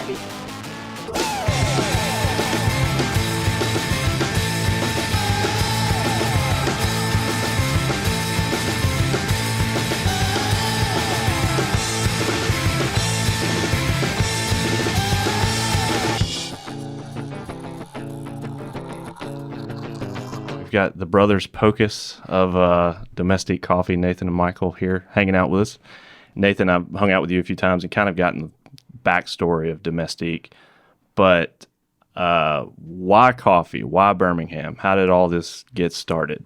happy. Got the brothers Pocus of Domestique Coffee, Nathan and Michael, here hanging out with us. Nathan, I've hung out with you a few times and kind of gotten the backstory of Domestique, but why coffee? Why Birmingham? How did all this get started?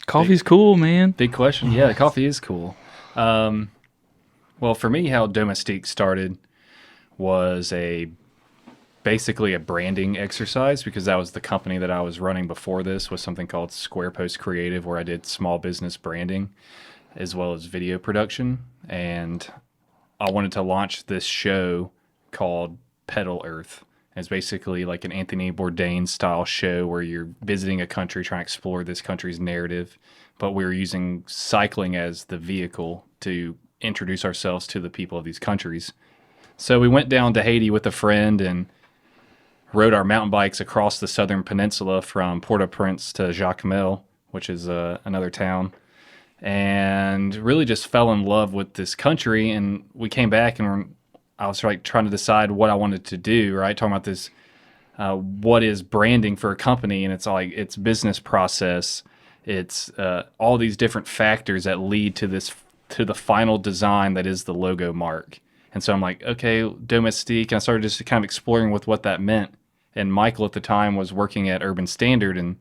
Coffee's cool, man. Big question. Yeah, coffee is cool. Well, for me, how Domestique started was basically a branding exercise, because that was the company that I was running before this, was something called Square Post Creative, where I did small business branding as well as video production. And I wanted to launch this show called Pedal Earth. It's basically like an Anthony Bourdain style show where you're visiting a country, trying to explore this country's narrative, but we're using cycling as the vehicle to introduce ourselves to the people of these countries. So we went down to Haiti with a friend and rode our mountain bikes across the southern peninsula from Port-au-Prince to Jacmel, which is another town, and really just fell in love with this country. And we came back and I was like trying to decide what I wanted to do, right? Talking about this, what is branding for a company? And it's like, it's business process. It's all these different factors that lead to the final design that is the logo mark. And so I'm like, okay, Domestique. And I started just kind of exploring with what that meant. And Michael at the time was working at Urban Standard. And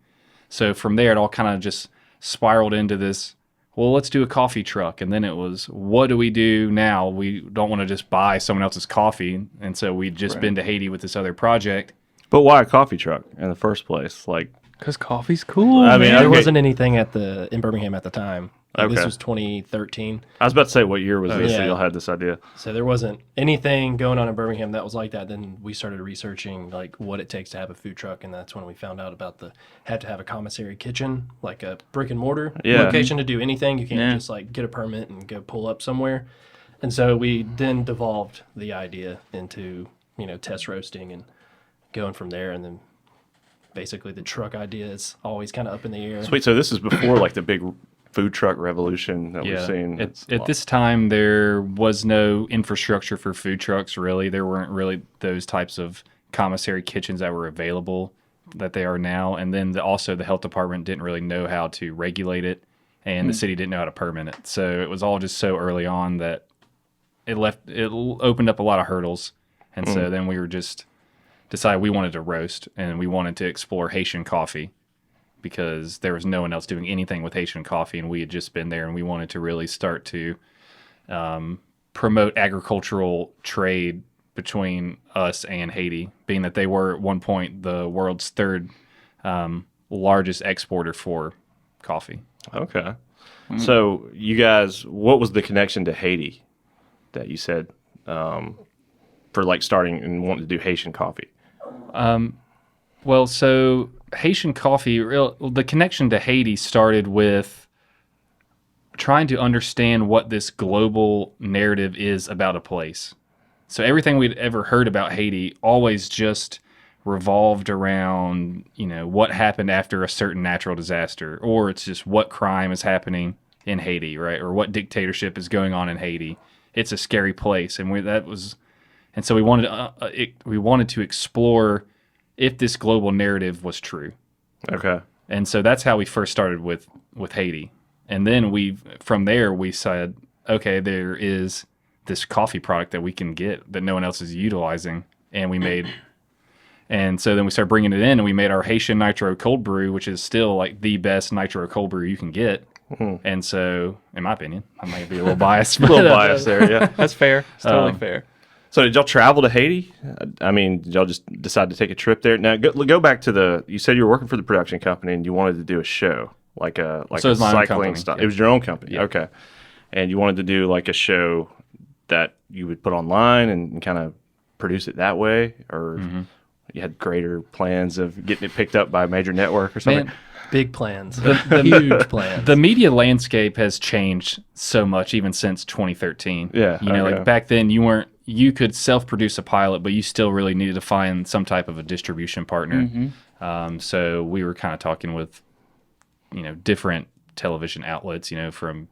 so from there, it all kind of just spiraled into this, well, let's do a coffee truck. And then it was, what do we do now? We don't want to just buy someone else's coffee. And so we'd just been to Haiti with this other project. But why a coffee truck in the first place? Like, Because coffee's cool, I mean, there wasn't anything in Birmingham at the time. Like, Okay. This was 2013. I was about to say, what year was this that yeah. y'all had this idea? So there wasn't anything going on in Birmingham that was like that. Then we started researching like what it takes to have a food truck, and that's when we found out about had to have a commissary kitchen, like a brick and mortar location to do anything. You can't just like get a permit and go pull up somewhere. And so we then devolved the idea into, test roasting and going from there. And then basically the truck idea is always kind of up in the air. Sweet. So this is before like the big food truck revolution that we've seen. At this time, there was no infrastructure for food trucks, really. There weren't really those types of commissary kitchens that were available that they are now. And then also the health department didn't really know how to regulate it, and the city didn't know how to permit it. So it was all just so early on that it opened up a lot of hurdles. And so then we were just decided we wanted to roast, and we wanted to explore Haitian coffee, because there was no one else doing anything with Haitian coffee, and we had just been there, and we wanted to really start to promote agricultural trade between us and Haiti, being that they were at one point the world's third largest exporter for coffee. Okay. So you guys, what was the connection to Haiti that you said for like starting and wanting to do Haitian coffee? Well, so Haitian coffee, the connection to Haiti started with trying to understand what this global narrative is about a place. So everything we'd ever heard about Haiti always just revolved around, what happened after a certain natural disaster, or it's just what crime is happening in Haiti, right? Or what dictatorship is going on in Haiti. It's a scary place, and so we wanted to explore if this global narrative was true. Okay. And so that's how we first started with Haiti. And then from there we said, okay, there is this coffee product that we can get that no one else is utilizing. And so then we started bringing it in, and we made our Haitian Nitro Cold Brew, which is still like the best Nitro Cold Brew you can get. And so, in my opinion, I might be a little biased. A little biased there, yeah. That's fair. It's totally fair. So did y'all travel to Haiti? I mean, did y'all just decide to take a trip there? Now go back to you said you were working for the production company and you wanted to do a show, like a So it was my own cycling company, style. yeah. It was your own company, Yeah. okay. And you wanted to do like a show that you would put online and kind of produce it that way, or you had greater plans of getting it picked up by a major network or something? Man, Big plans, huge plans. the media landscape has changed so much even since 2013. Yeah, You know, okay. like back then you weren't you could self-produce a pilot, but you still really needed to find some type of a distribution partner. So we were kind of talking with, different television outlets, from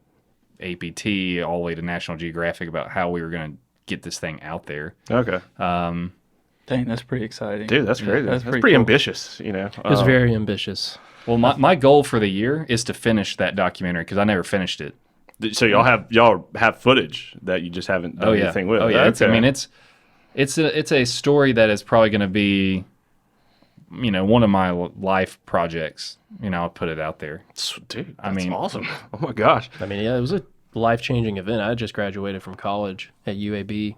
APT all the way to National Geographic about how we were going to get this thing out there. Okay. Dang, that's pretty exciting. Dude, that's great. That's pretty cool. ambitious, It was very ambitious. Well, my goal for the year is to finish that documentary because I never finished it. So y'all have footage that you just haven't done anything with. Oh yeah. Okay. It's a story that is probably going to be, one of my life projects. I'll put it out there. Dude, that's awesome. Oh my gosh. I mean, yeah, it was a life-changing event. I just graduated from college at UAB.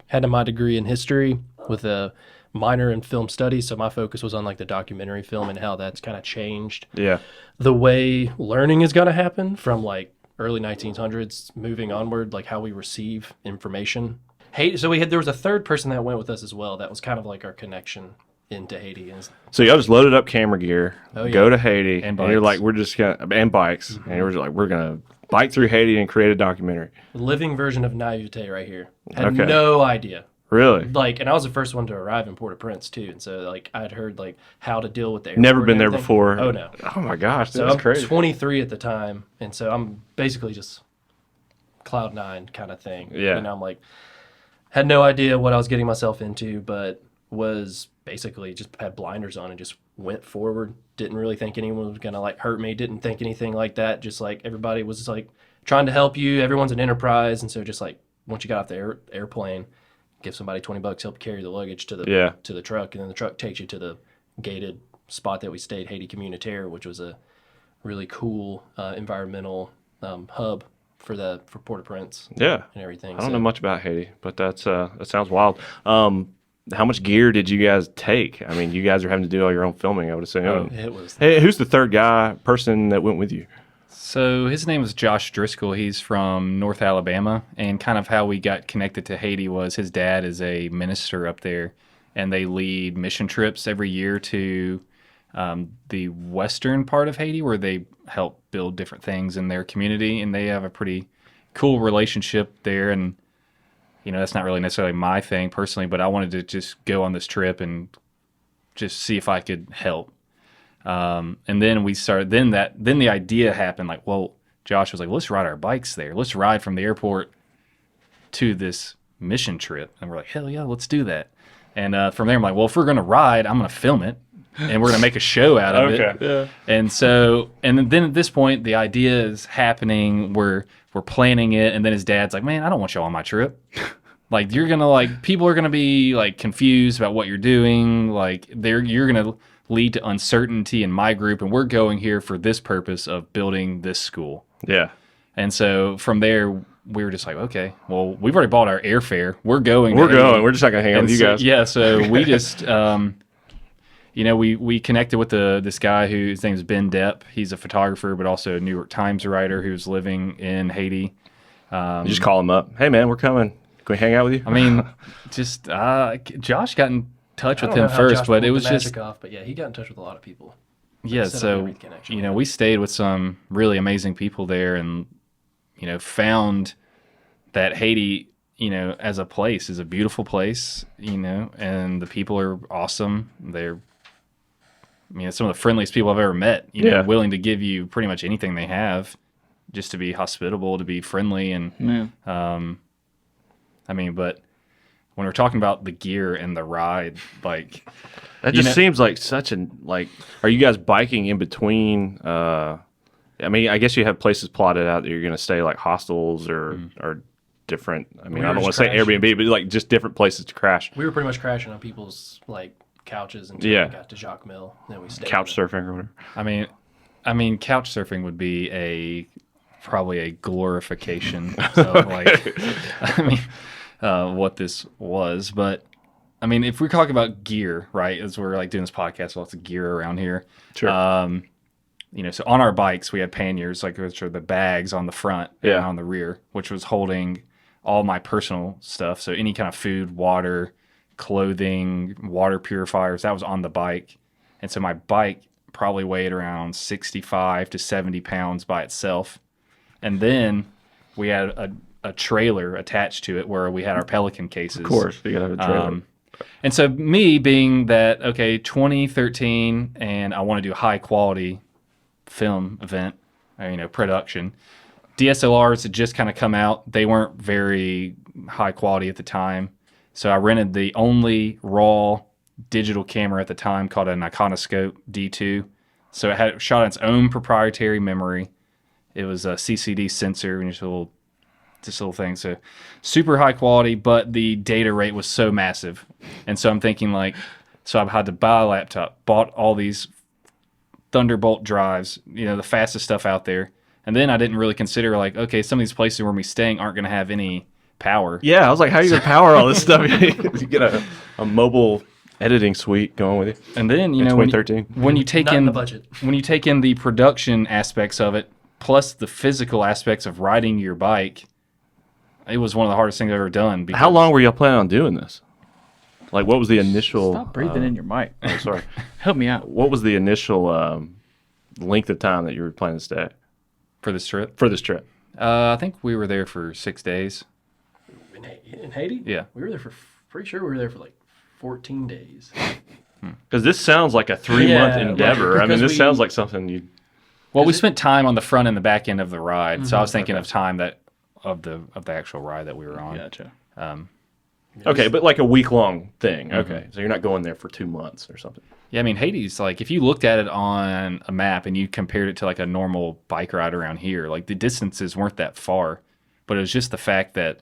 Had my degree in history with a minor in film studies, so my focus was on like the documentary film and how that's kind of changed the way learning is going to happen from like early 1900s moving onward, like how we receive information. Haiti. So there was a third person that went with us as well. That was kind of like our connection into Haiti. So y'all just loaded up camera gear, go to Haiti, and you're like, we're just gonna and bikes, and you're just like, we're gonna bike through Haiti and create a documentary. Living version of naivete right here. Had no idea. Really? And I was the first one to arrive in Port-au-Prince too, and so I'd heard how to deal with the airport. Never been there before. Oh no. Oh my gosh, so that's I'm crazy. 23 at the time, and so I'm basically just cloud nine kind of thing. Yeah. I'm like, had no idea what I was getting myself into, but was basically just had blinders on and just went forward. Didn't really think anyone was gonna hurt me. Didn't think anything like that. Just everybody was just trying to help you. Everyone's an enterprise, and so just once you got off the airplane, give somebody $20, help carry the luggage to the truck, and then the truck takes you to the gated spot that we stayed, Haiti Communautaire, which was a really cool environmental hub for Port-au-Prince. Yeah, and everything. I don't know much about Haiti, but that sounds wild. How much gear did you guys take? I mean, you guys are having to do all your own filming, I would assume. It was. Hey, who's the third person that went with you? So his name was Josh Driscoll. He's from North Alabama, and kind of how we got connected to Haiti was his dad is a minister up there, and they lead mission trips every year to the western part of Haiti where they help build different things in their community, and they have a pretty cool relationship there. And that's not really necessarily my thing personally, but I wanted to just go on this trip and just see if I could help. And then we started. Then the idea happened. Josh was like, "Let's ride our bikes there. Let's ride from the airport to this mission trip." And we're like, "Hell yeah, let's do that." And from there, I'm like, "Well, if we're gonna ride, I'm gonna film it, and we're gonna make a show out of it." Yeah. And then at this point, the idea is happening. We're planning it, and then his dad's like, "Man, I don't want y'all on my trip. You're gonna people are gonna be confused about what you're doing. You're gonna lead to uncertainty in my group, and we're going here for this purpose of building this school." Yeah. And so from there, we were just like, okay, well, we've already bought our airfare. We're going. We're just not gonna hang out with you guys. Yeah. So we just, we connected with this guy whose name is Ben Depp. He's a photographer, but also a New York Times writer who's living in Haiti. You just call him up. Hey man, we're coming. Can we hang out with you? I mean, just Josh got in touch with him first, but it was just off, but yeah, he got in touch with a lot of people. Yeah, so we stayed with some really amazing people there, and found that Haiti, as a place, is a beautiful place, and the people are awesome. They're some of the friendliest people I've ever met. Willing to give you pretty much anything they have, just to be hospitable, to be friendly, and but when we're talking about the gear and the ride, that just seems like such are you guys biking in between? I guess you have places plotted out that you're going to stay, like hostels or different. I don't want to say Airbnb, but just different places to crash. We were pretty much crashing on people's couches until we got to Jacques Mill. Then we stayed couch surfing or whatever. I mean, couch surfing would be probably a glorification of what this was. But if we talk about gear, right, as we're doing this podcast, lots of gear around here. Sure. So on our bikes, we had panniers, which are the bags on the front and on the rear, which was holding all my personal stuff. So any kind of food, water, clothing, water purifiers, that was on the bike. And so my bike probably weighed around 65 to 70 pounds by itself. And then we had a trailer attached to it where we had our Pelican cases. Of course, you gotta have a trailer. And so me being that, okay, 2013, and I want to do a high quality film event, or, production. DSLRs had just kind of come out. They weren't very high quality at the time. So I rented the only raw digital camera at the time called an Iconoscope D2. So it had shot its own proprietary memory. It was a CCD sensor and this little thing. So super high quality, but the data rate was so massive. And so I'm thinking so I had to buy a laptop, bought all these Thunderbolt drives, the fastest stuff out there. And then I didn't really consider okay, some of these places where we're staying aren't going to have any power. Yeah, I was like, how are you going to power all this stuff? You get a mobile editing suite going with you. And then, in 2013. when you take Not in in the budget. when you take in the production aspects of it, plus the physical aspects of riding your bike, it was one of the hardest things I've ever done. How long were y'all planning on doing this? What was the initial... Stop breathing in your mic. Oh, sorry. Help me out. What was the initial length of time that you were planning to stay for this trip? for this trip? I think we were there for 6 days. In Haiti? Yeah. We were there pretty sure we were there for 14 days. Because this sounds like a 3-month endeavor. right, I mean, because this sounds like something you... Well, we spent time on the front and the back end of the ride, so I was thinking Okay. of time of the actual ride that we were on. Gotcha. Okay, but like a week-long thing. Okay, so you're not going there for 2 months or something. Yeah, I mean, Haiti's if you looked at it on a map and you compared it to a normal bike ride around here, the distances weren't that far, but it was just the fact that,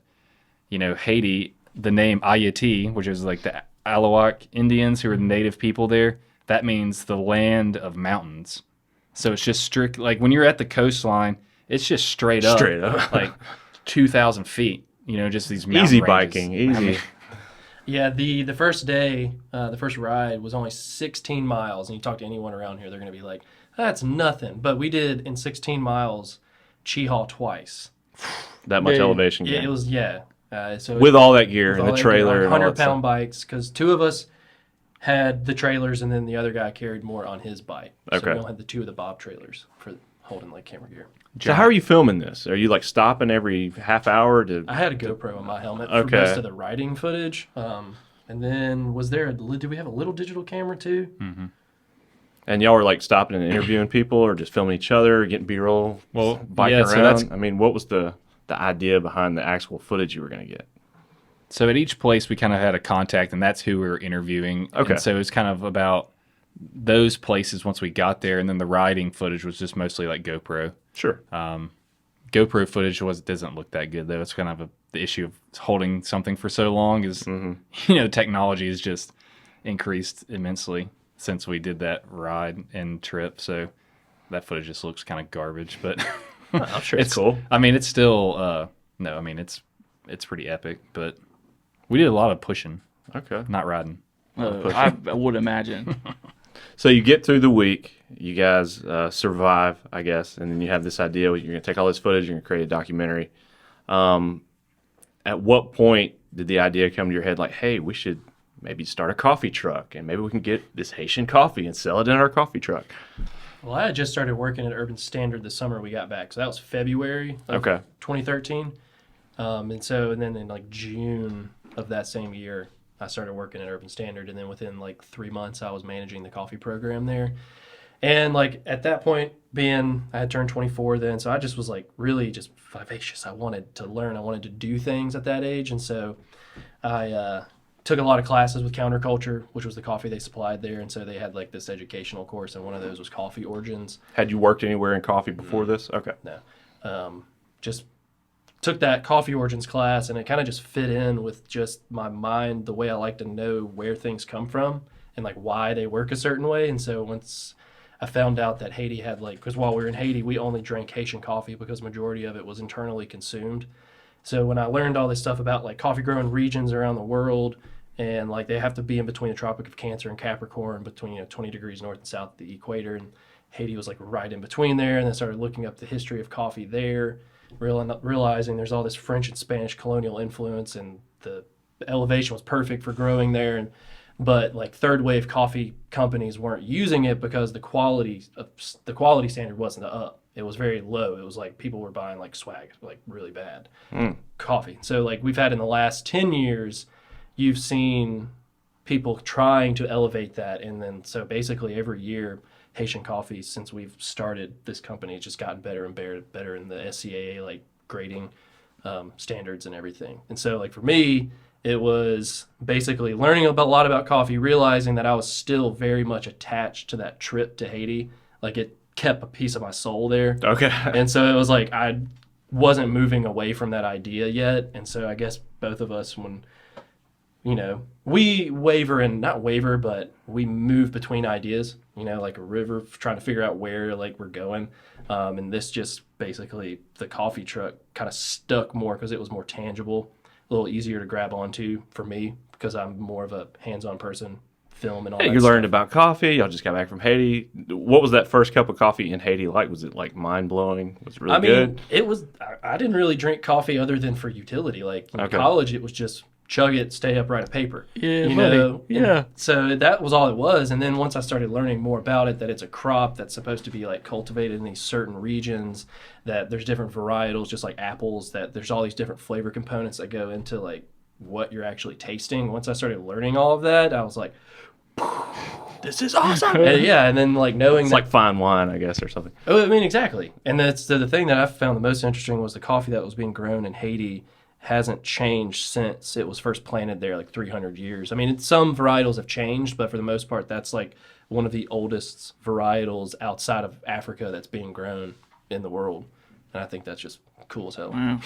Haiti, the name Haiti, which is the Alawak Indians who are the native people there, that means the land of mountains. So it's just strict, when you're at the coastline, it's just straight up. 2,000 feet, just these mountain Easy ranges. biking, easy. Yeah, the first day, the first ride was only 16 miles, and you talk to anyone around here, they're going to be like, that's nothing. But we did, in 16 miles, Cheehaw twice. That much Yeah, elevation Yeah, gain. it was, So With all that gear with and all the that trailer gear, and all that 100-pound stuff. bikes, because 2 of us had the trailers, and then the other guy carried more on his bike. So Okay. we only had the 2 of the Bob trailers for holding camera gear. So how are you filming this? Are you stopping every half hour to... I had a GoPro on my helmet for Okay. most of the riding footage. And then did we have a little digital camera too? And y'all were stopping and interviewing people or just filming each other, getting B-roll, Well, biking yeah, so around? that's- I mean, what was the idea behind the actual footage you were going to get? So at each place, we kind of had a contact, and that's who we were interviewing. Okay. And so it was kind of about those places once we got there, and then the riding footage was just mostly GoPro. Sure. GoPro footage doesn't look that good though. It's kind of the issue of holding something for so long is technology has just increased immensely since we did that ride and trip. So that footage just looks kind of garbage, but I'm sure it's cool. I mean, it's still it's pretty epic, but we did a lot of pushing, Okay. not riding. I would imagine. So you get through the week, you guys survive, I guess, and then you have this idea, you're going to take all this footage, you're going to create a documentary. At what point did the idea come to your head, hey, we should maybe start a coffee truck, and maybe we can get this Haitian coffee and sell it in our coffee truck? Well, I had just started working at Urban Standard the summer we got back. So that was February of 2013. And then in June of that same year, I started working at Urban Standard. And then within 3 months, I was managing the coffee program there. And at that point, I had turned 24 then. So I just was really just vivacious. I wanted to learn. I wanted to do things at that age. And so I took a lot of classes with Counterculture, which was the coffee they supplied there. And so they had this educational course, and one of those was coffee origins. Had you worked anywhere in coffee before this? Okay. No. Just took that coffee origins class, and it kind of just fit in with just my mind, the way I like to know where things come from and why they work a certain way. And so once I found out that Haiti had because while we were in Haiti, we only drank Haitian coffee because majority of it was internally consumed. So when I learned all this stuff about coffee growing regions around the world, and they have to be in between the Tropic of Cancer and Capricorn, between 20 degrees north and south of the equator, and Haiti was right in between there. And then started looking up the history of coffee there, realizing there's all this French and Spanish colonial influence, and the elevation was perfect for growing there. But third wave coffee companies weren't using it because the quality standard wasn't up. It was very low. It was people were buying swag, really bad. coffee. So like we've had in the last 10 years, you've seen people trying to elevate that. And then so basically every year, Haitian Coffee, since we've started this company, has just gotten better and better in the SCAA like grading standards and everything. And so like for me, it was basically learning a lot about coffee, realizing that I was still very much attached to that trip to Haiti. Like it kept a piece of my soul there. Okay. And so it was like I wasn't moving away from that idea yet. And so I guess both of us, when, you know, we not waver, but we move between ideas, you know, like a river, trying to figure out where like we're going. And this just basically, the coffee truck kind of stuck more because it was more tangible, a little easier to grab onto for me because I'm more of a hands-on person, film and all that You stuff. learned about coffee. Y'all just got back from Haiti. What was that first cup of coffee in Haiti like? Was it like mind-blowing? Was it really good? It was, I didn't really drink coffee other than for utility. Like in college, it was just chug it, stay up, write a paper. Yeah, you buddy. know? Yeah. And so that was all it was. And then once I started learning more about it, that it's a crop that's supposed to be like cultivated in these certain regions, that there's different varietals, just like apples, that there's all these different flavor components that go into like what you're actually tasting. Once I started learning all of that, I was like, this is awesome. And then like knowing It's that, like fine wine, I guess, or something. oh, I mean, exactly. And that's the thing that I found the most interesting was the coffee that was being grown in Haiti hasn't changed since it was first planted there, like 300 years. I mean, some varietals have changed, but for the most part, that's like one of the oldest varietals outside of Africa that's being grown in the world. And I think that's just cool as hell. Wow.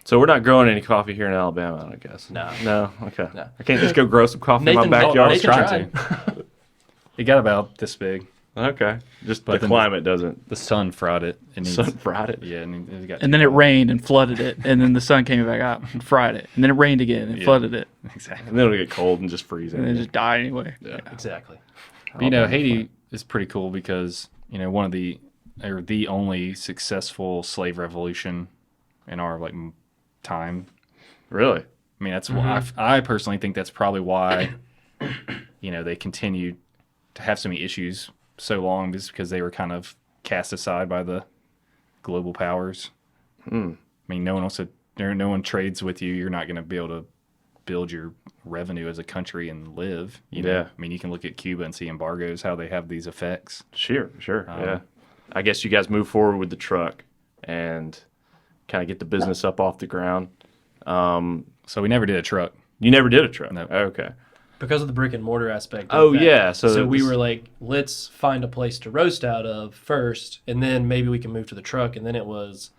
So we're not growing any coffee here in Alabama, I guess. No. No? Okay. No. I can't just go grow some coffee Nathan- in my backyard? Nathan Trying tried. to. It got about this big. Okay. Just But the then climate doesn't. The sun fried it. It needs, Sun fried it. Yeah, and it got And then it rained and flooded it, and then the sun came back out and fried it, and then it rained again and Yeah. flooded it, exactly. And then it'll get cold and just freeze and then it it. just died anyway. Yeah. Exactly. But, you know, Haiti is pretty cool because, you know, one of the only successful slave revolution in our like time. Really? I mean, that's why I personally think that's probably why, you know, they continued to have so many issues so long, is because they were kind of cast aside by the global powers. I mean, no one trades with you. You're not going to be able to build your revenue as a country and live. You know? Yeah. I mean, you can look at Cuba and see embargoes, how they have these effects. Sure. Yeah. I guess you guys move forward with the truck and kind of get the business up off the ground. So we never did a truck. You never did a truck? No. Okay. Because of the brick and mortar aspect. Oh, of that. yeah. So we this- were like, let's find a place to roast out of first, and then maybe we can move to the truck. And then it was,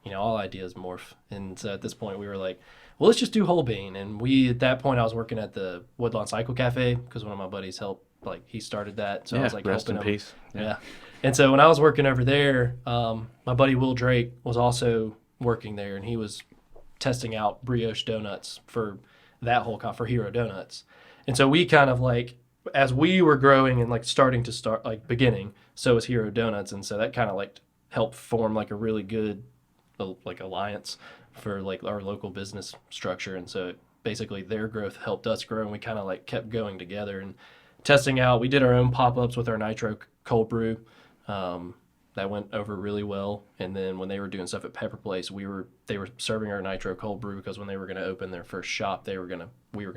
you know, all ideas morph. And so at this point, we were like, well, let's just do whole bean. And at that point, I was working at the Woodlawn Cycle Cafe because one of my buddies helped, like, he started that. So I was like, rest in helping him. peace. Yeah. And so when I was working over there, my buddy Will Drake was also working there, and he was testing out brioche donuts for that whole for Hero Donuts. And so we kind of like, as we were growing and like beginning, so was Hero Donuts. And so that kind of like helped form like a really good like alliance for like our local business structure. And so basically their growth helped us grow, and we kind of like kept going together and testing out. We did our own pop-ups with our nitro cold brew. That went over really well. And then when they were doing stuff at Pepper Place, they were serving our nitro cold brew because when they were going to open their first shop, we were going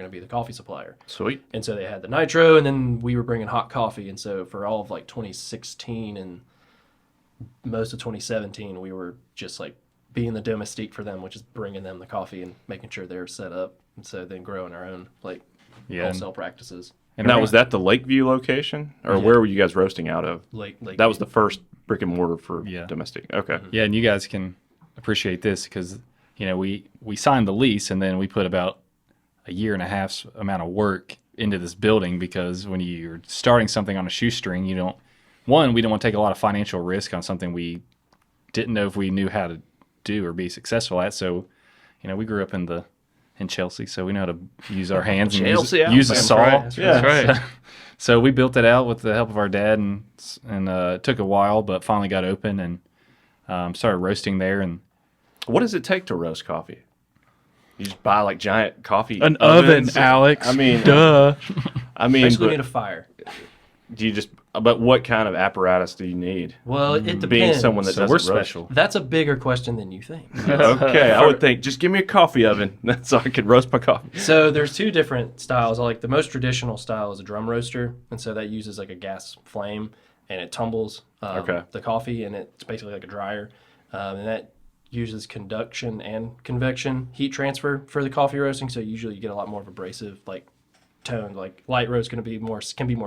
to be the coffee supplier. Sweet. And so they had the nitro, and then we were bringing hot coffee. And so for all of like 2016 and most of 2017, we were just like being the domestique for them, which is bringing them the coffee and making sure they're set up. And so then growing our own like wholesale practices. And now, was that the Lakeview location, or where were you guys roasting out of? Lakeview. That was the first brick and mortar for Yeah. Domestique. Okay. Yeah, and you guys can appreciate this because, you know, we signed the lease and then we put about a year and a half's amount of work into this building, because when you're starting something on a shoestring, we don't want to take a lot of financial risk on something we didn't know if we knew how to do or be successful at. So, you know, we grew up in Chelsea, so we know how to use our hands and use a saw. Right. That's right. So we built it out with the help of our dad, and it took a while, but finally got open and started roasting there. And What does it take to roast coffee? You just buy like giant coffee An oven, ovens? Alex. I mean, Duh. I mean, Basically but need a fire. do you just But what kind of apparatus do you need? Well, it depends. Being someone that So doesn't we're roast. special. That's a bigger question than you think. Okay, I would think just give me a coffee oven so I can roast my coffee. So there's two different styles. Like the most traditional style is a drum roaster, and so that uses like a gas flame, and it tumbles the coffee, and it's basically like a dryer, and that uses conduction and convection heat transfer for the coffee roasting. So usually you get a lot more of abrasive like tone. Like light roast can be more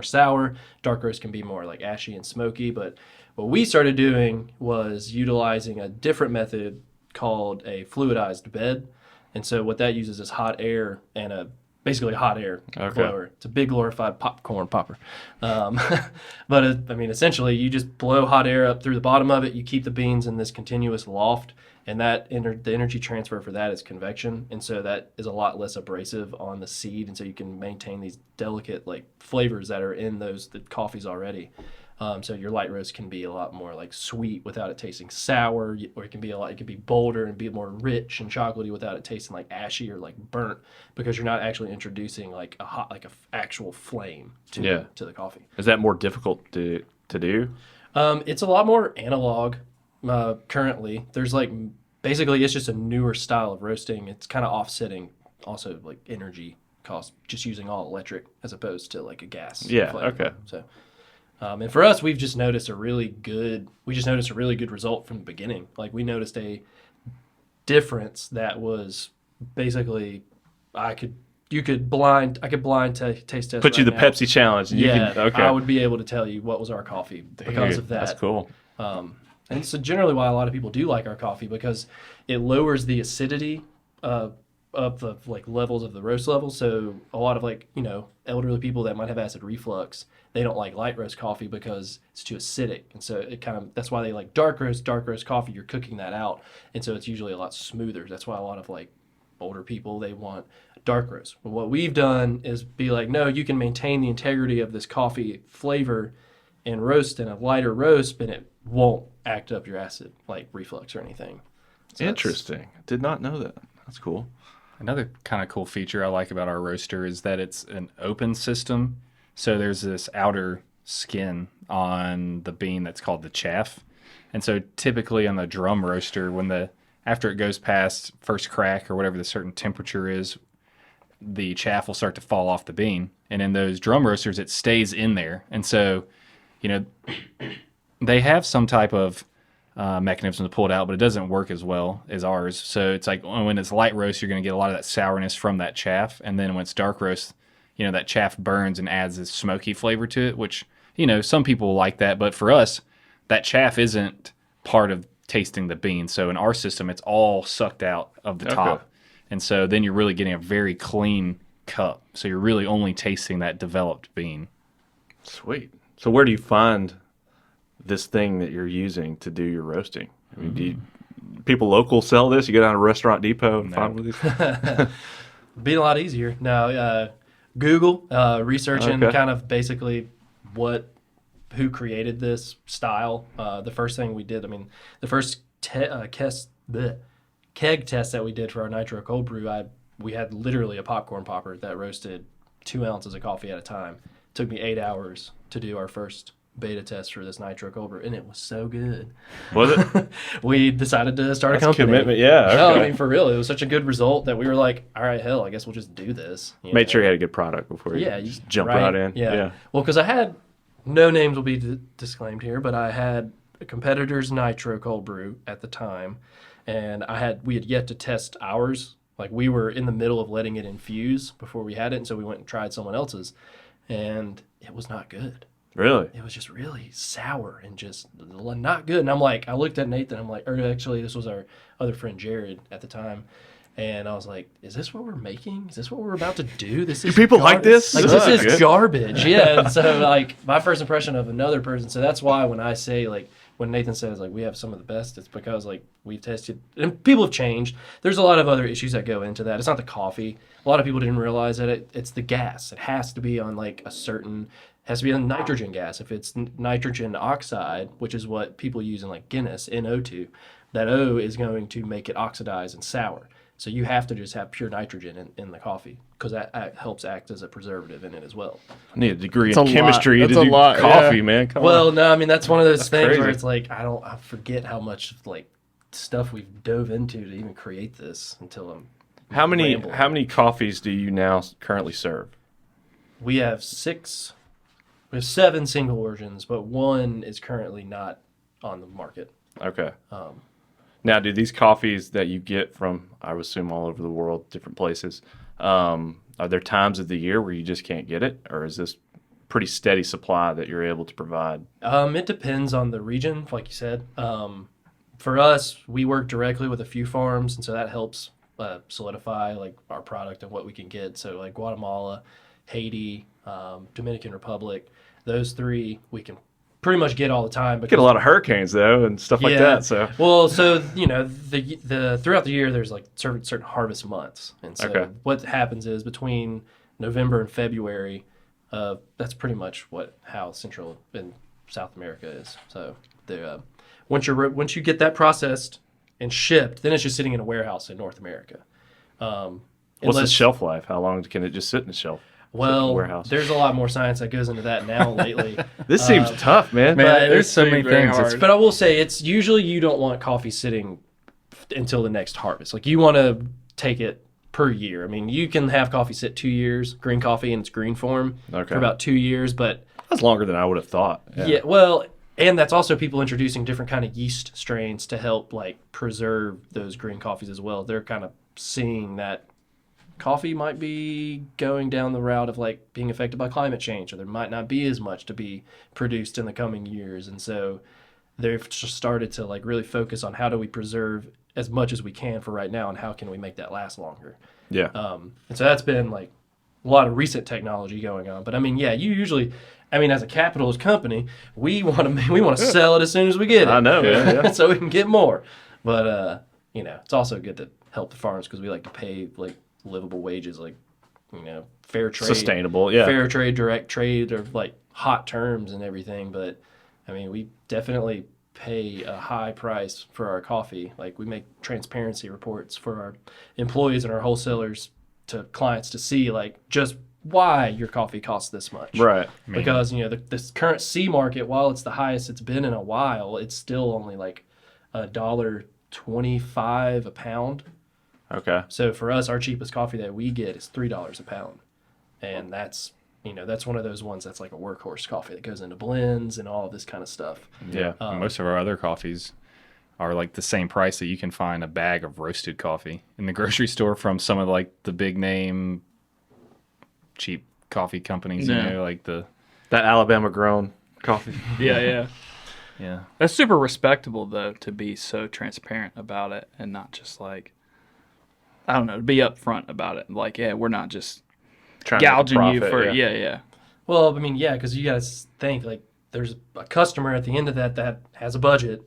sour, dark roast can be more like ashy and smoky. But what we started doing was utilizing a different method called a fluidized bed. And so what that uses is hot air and basically a hot air blower. It's a big glorified popcorn popper. But essentially you just blow hot air up through the bottom of it. You keep the beans in this continuous loft, and the energy transfer for that is convection, and so that is a lot less abrasive on the seed, and so you can maintain these delicate like flavors that are in the coffees already. So your light roast can be a lot more like sweet without it tasting sour, or it can be bolder and be more rich and chocolatey without it tasting like ashy or like burnt, because you're not actually introducing like a actual flame to the coffee. Is that more difficult to do? It's a lot more analog. Currently, there's like basically it's just a newer style of roasting. It's kind of offsetting also like energy cost, just using all electric as opposed to like a gas. Yeah. flame. Okay. So, and for us, we've just noticed a really good result from the beginning. Like we noticed a difference that was basically I could blind taste test. Put you right the now. Pepsi challenge. And I would be able to tell you what was our coffee because of that. That's cool. And so generally why a lot of people do like our coffee, because it lowers the acidity of the like levels of the roast level. So a lot of like, elderly people that might have acid reflux, they don't like light roast coffee because it's too acidic. And so that's why they like dark roast coffee. You're cooking that out. And so it's usually a lot smoother. That's why a lot of like older people, they want dark roast. But what we've done is be like, no, you can maintain the integrity of this coffee flavor and roast in a lighter roast, but it won't act up your acid like reflux or anything. So Interesting. Did not know that. That's cool. Another kind of cool feature I like about our roaster is that it's an open system. So there's this outer skin on the bean that's called the chaff. And so typically on the drum roaster, after it goes past first crack or whatever the certain temperature is, the chaff will start to fall off the bean. And in those drum roasters, it stays in there. And so, they have some type of mechanism to pull it out, but it doesn't work as well as ours. So it's like when it's light roast, you're going to get a lot of that sourness from that chaff. And then when it's dark roast, that chaff burns and adds this smoky flavor to it, which, some people like that. But for us, that chaff isn't part of tasting the bean. So in our system, it's all sucked out of the top. And so then you're really getting a very clean cup. So you're really only tasting that developed bean. Sweet. So where do you find this thing that you're using to do your roasting? I mean, do people local sell this? You go down to Restaurant Depot and find one of these? be a lot easier. Now, Google, researching kind of basically who created this style. The first thing we did, the first keg test that we did for our nitro cold brew, we had literally a popcorn popper that roasted 2 ounces of coffee at a time. It took me 8 hours to do our first beta test for this nitro cold brew, and it was so good. Was it? We decided to start a company. Commitment, yeah. Okay. No, for real, it was such a good result that we were like, all right, hell, I guess we'll just do this. Made sure you had a good product before you just jump right in. Yeah. Well, because I had, no names will be disclaimed here, but I had a competitor's nitro cold brew at the time, and we had yet to test ours. Like, we were in the middle of letting it infuse before we had it, and so we went and tried someone else's, and it was not good. Really? It was just really sour and just not good. And I looked at Nathan, or actually this was our other friend Jared at the time, and I was like, is this what we're making? Is this what we're about to do? This is do people like this? This is garbage. Yeah. And so my first impression of another person, so that's why when I say when Nathan says we have some of the best, it's because we've tested, and people have changed. There's a lot of other issues that go into that. It's not the coffee. A lot of people didn't realize that it's the gas. It has to be on has to be a nitrogen gas. If it's nitrogen oxide, which is what people use in Guinness, NO2, that O is going to make it oxidize and sour. So you have to just have pure nitrogen in the coffee because that helps act as a preservative in it as well. I need a degree It's in a chemistry lot. to That's a do lot, coffee, yeah. man. Come Well, on. no, I mean that's one of those things crazy. where it's like I forget how much like stuff we've dove into to even create this until I'm How rambling. many coffees do you now currently serve? We have 7 single origins, but one is currently not on the market. Okay. Now, do these coffees that you get from, I would assume, all over the world, different places, are there times of the year where you just can't get it, or is this pretty steady supply that you're able to provide? It depends on the region, like you said. For us, we work directly with a few farms, and so that helps solidify like our product and what we can get. So like Guatemala, Haiti, Dominican Republic, those 3 we can pretty much get all the time. Get a lot of hurricanes though and stuff like that. So well, so the throughout the year there's like certain harvest months, and so Okay. what happens is between November and February, that's pretty much how Central and South America is. So once you get that processed and shipped, then it's just sitting in a warehouse in North America. what's the Unless- shelf life? How long can it just sit in the shelf? Well, warehouse. there's a lot more science that goes into that now lately. This seems tough, man. Man, But there's it's so many very things. It's hard. But I will say it's usually you don't want coffee sitting until the next harvest. Like you want to take it per year. I mean, you can have coffee sit 2 years, green coffee in its green form Okay. for about 2 years, but That's longer than I would have thought. yeah, well, and that's also people introducing different kind of yeast strains to help like preserve those green coffees as well. They're kind of seeing that coffee might be going down the route of like being affected by climate change, or there might not be as much to be produced in the coming years, and so they've just started to like really focus on how do we preserve as much as we can for right now, and how can we make that last longer. Yeah. And so that's been like a lot of recent technology going on. But I mean, yeah, you usually, I mean, as a capitalist company, we want to sell it as soon as we get it. I know, yeah. So we can get more. But it's also good to help the farmers because we like to pay like livable wages, like fair trade, Sustainable, yeah. fair trade, direct trade, or like hot terms and everything. But I mean, we definitely pay a high price for our coffee. Like we make transparency reports for our employees and our wholesalers to clients to see like just why your coffee costs this much. Right. Because this current C market, while it's the highest it's been in a while, it's still only like $1.25 a pound. Okay. So for us, our cheapest coffee that we get is $3 a pound, and that's one of those ones that's like a workhorse coffee that goes into blends and all of this kind of stuff. Yeah. Most of our other coffees are like the same price that you can find a bag of roasted coffee in the grocery store from some of like the big name cheap coffee companies, Yeah. like That Alabama grown coffee. Yeah. yeah. That's super respectable though to be so transparent about it and not just like, I don't know, to be upfront about it. Like, yeah, we're not just Trying to make a gouging you profit, for yeah. Well, I mean, yeah, because you got to think like there's a customer at the end of that has a budget,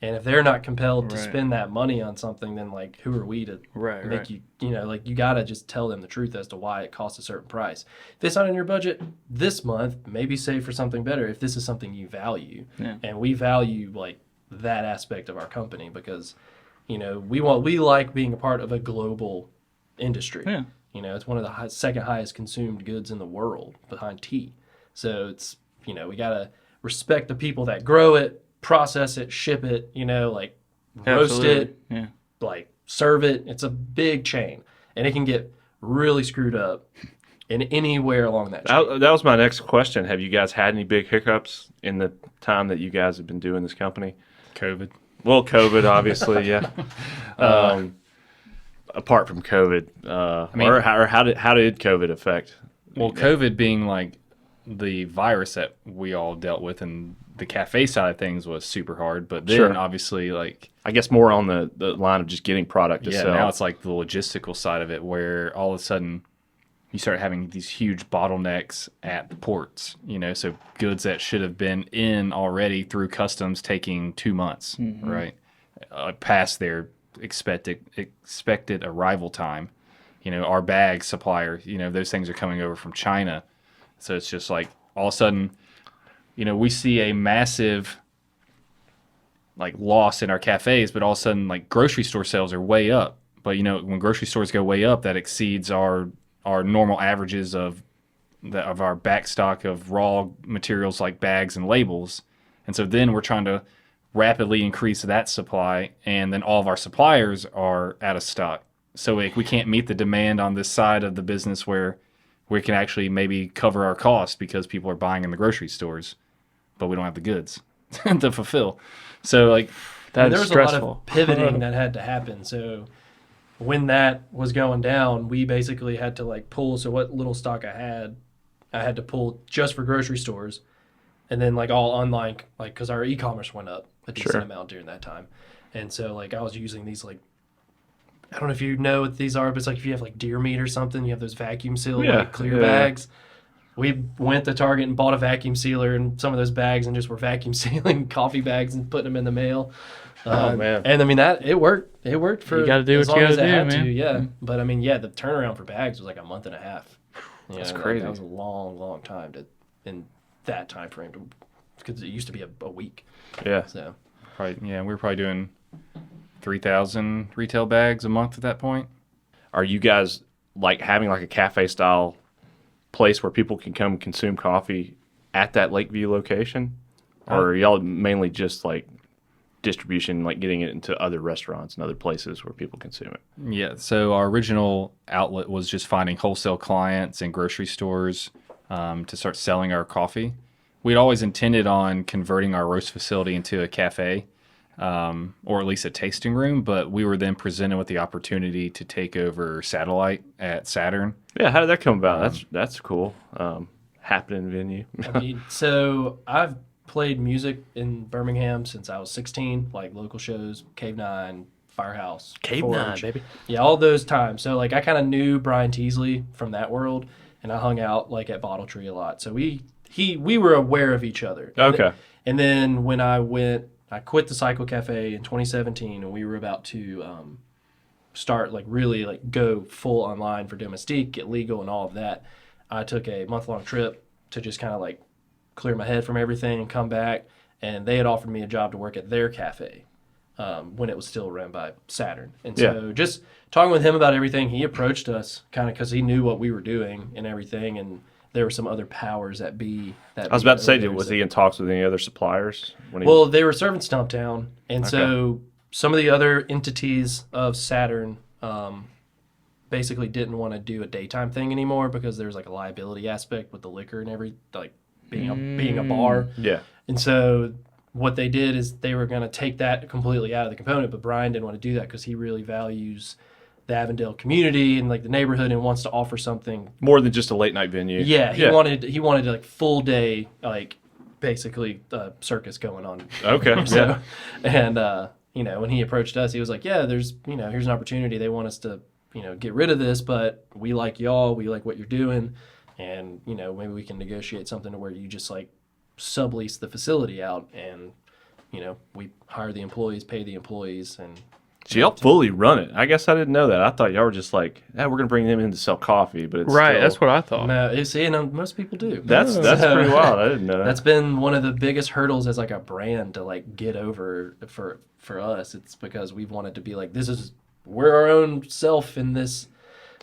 and if they're not compelled to Right. spend that money on something, then like who are we to Right, make right. you like you got to just tell them the truth as to why it costs a certain price. If it's not in your budget this month, maybe save for something better if this is something you value. Yeah. And we value like that aspect of our company because we like being a part of a global industry. Yeah. It's one of the second highest consumed goods in the world behind tea. So it's, we got to respect the people that grow it, process it, ship it, like roast Absolutely. it, Yeah. like serve it. It's a big chain and it can get really screwed up in anywhere along that chain. That was my next question. Have you guys had any big hiccups in the time that you guys have been doing this company? COVID. Well, COVID, obviously, yeah. Apart from COVID, mean- or how did COVID affect? Well, COVID being like the virus that we all dealt with, and the cafe side of things was super hard. But then Sure. obviously, like, I guess more on the line of just getting product to yeah, sell. now it's like the logistical side of it, where all of a sudden you start having these huge bottlenecks at the ports. So goods that should have been in already through customs taking 2 months, right, past their expected arrival time. Our bag supplier, those things are coming over from China. So it's just like all of a sudden, we see a massive like loss in our cafes, but all of a sudden like grocery store sales are way up. But when grocery stores go way up, that exceeds our normal averages of our back stock of raw materials like bags and labels. And so then we're trying to rapidly increase that supply, and then all of our suppliers are out of stock. So we can't meet the demand on this side of the business where we can actually maybe cover our costs because people are buying in the grocery stores, but we don't have the goods to fulfill. So That's there was stressful. a lot of pivoting that had to happen. So when that was going down, we basically had to pull. So what little stock I had to pull just for grocery stores, and then all online, because our e-commerce went up a decent amount during that time. And so I was using these I don't know if you know what these are, but it's if you have deer meat or something, you have those vacuum sealed clear bags. We went to Target and bought a vacuum sealer and some of those bags and just were vacuum sealing coffee bags and putting them in the mail. Oh man! And I mean it worked. It worked for you got to do as what you long got as to it do, had man. to. Yeah, but I mean, the turnaround for bags was a month and a half. That's crazy. That was a long time in that time frame because it used to be a week. Yeah. So we were probably doing 3,000 retail bags a month at that point. Are you guys having a cafe style place where people can come consume coffee at that Lakeview location, or are y'all mainly just distribution, getting it into other restaurants and other places where people consume it? Yeah, so our original outlet was just finding wholesale clients and grocery stores to start selling our coffee. We'd always intended on converting our roast facility into a cafe, or at least a tasting room, but we were then presented with the opportunity to take over Satellite at Saturn. Yeah, how did that come about? That's cool. Happening venue. I mean, so I've played music in Birmingham since I was 16, local shows, Cave 9, Firehouse, Forge. baby. Yeah, all those times. So I kind of knew Brian Teasley from that world, and I hung out at Bottle Tree a lot. So we were aware of each other. Okay. And then when I quit the Cycle Cafe in 2017, and we were about to start really go full online for Domestique, get legal and all of that. I took a month-long trip to just kind of clear my head from everything and come back, and they had offered me a job to work at their cafe when it was still run by Saturn. And so just talking with him about everything, he approached us kind of because he knew what we were doing and everything, and there were some other powers that be. I was about to say, was he in talks with any other suppliers? Well, they were serving Stumptown, and so some of the other entities of Saturn basically didn't want to do a daytime thing anymore because there's a liability aspect with the liquor and being a bar. Yeah. And so what they did is they were going to take that completely out of the component, but Brian didn't want to do that because he really values the Avondale community and the neighborhood and wants to offer something More than just a late night venue. Yeah, he wanted full day basically circus going on. Okay. So, and when he approached us, he was there's here's an opportunity. They want us to get rid of this, but we like y'all, we like what you're doing, and maybe we can negotiate something to where you just sublease the facility out, and we hire the employees, pay the employees, and So y'all fully run it. I guess I didn't know that. I thought y'all were just we're going to bring them in to sell coffee, but it's still, That's what I thought. no, most people do. That's pretty wild. I didn't know that. That's been one of the biggest hurdles as a brand to get over for us. It's because we've wanted to be we're our own self in this.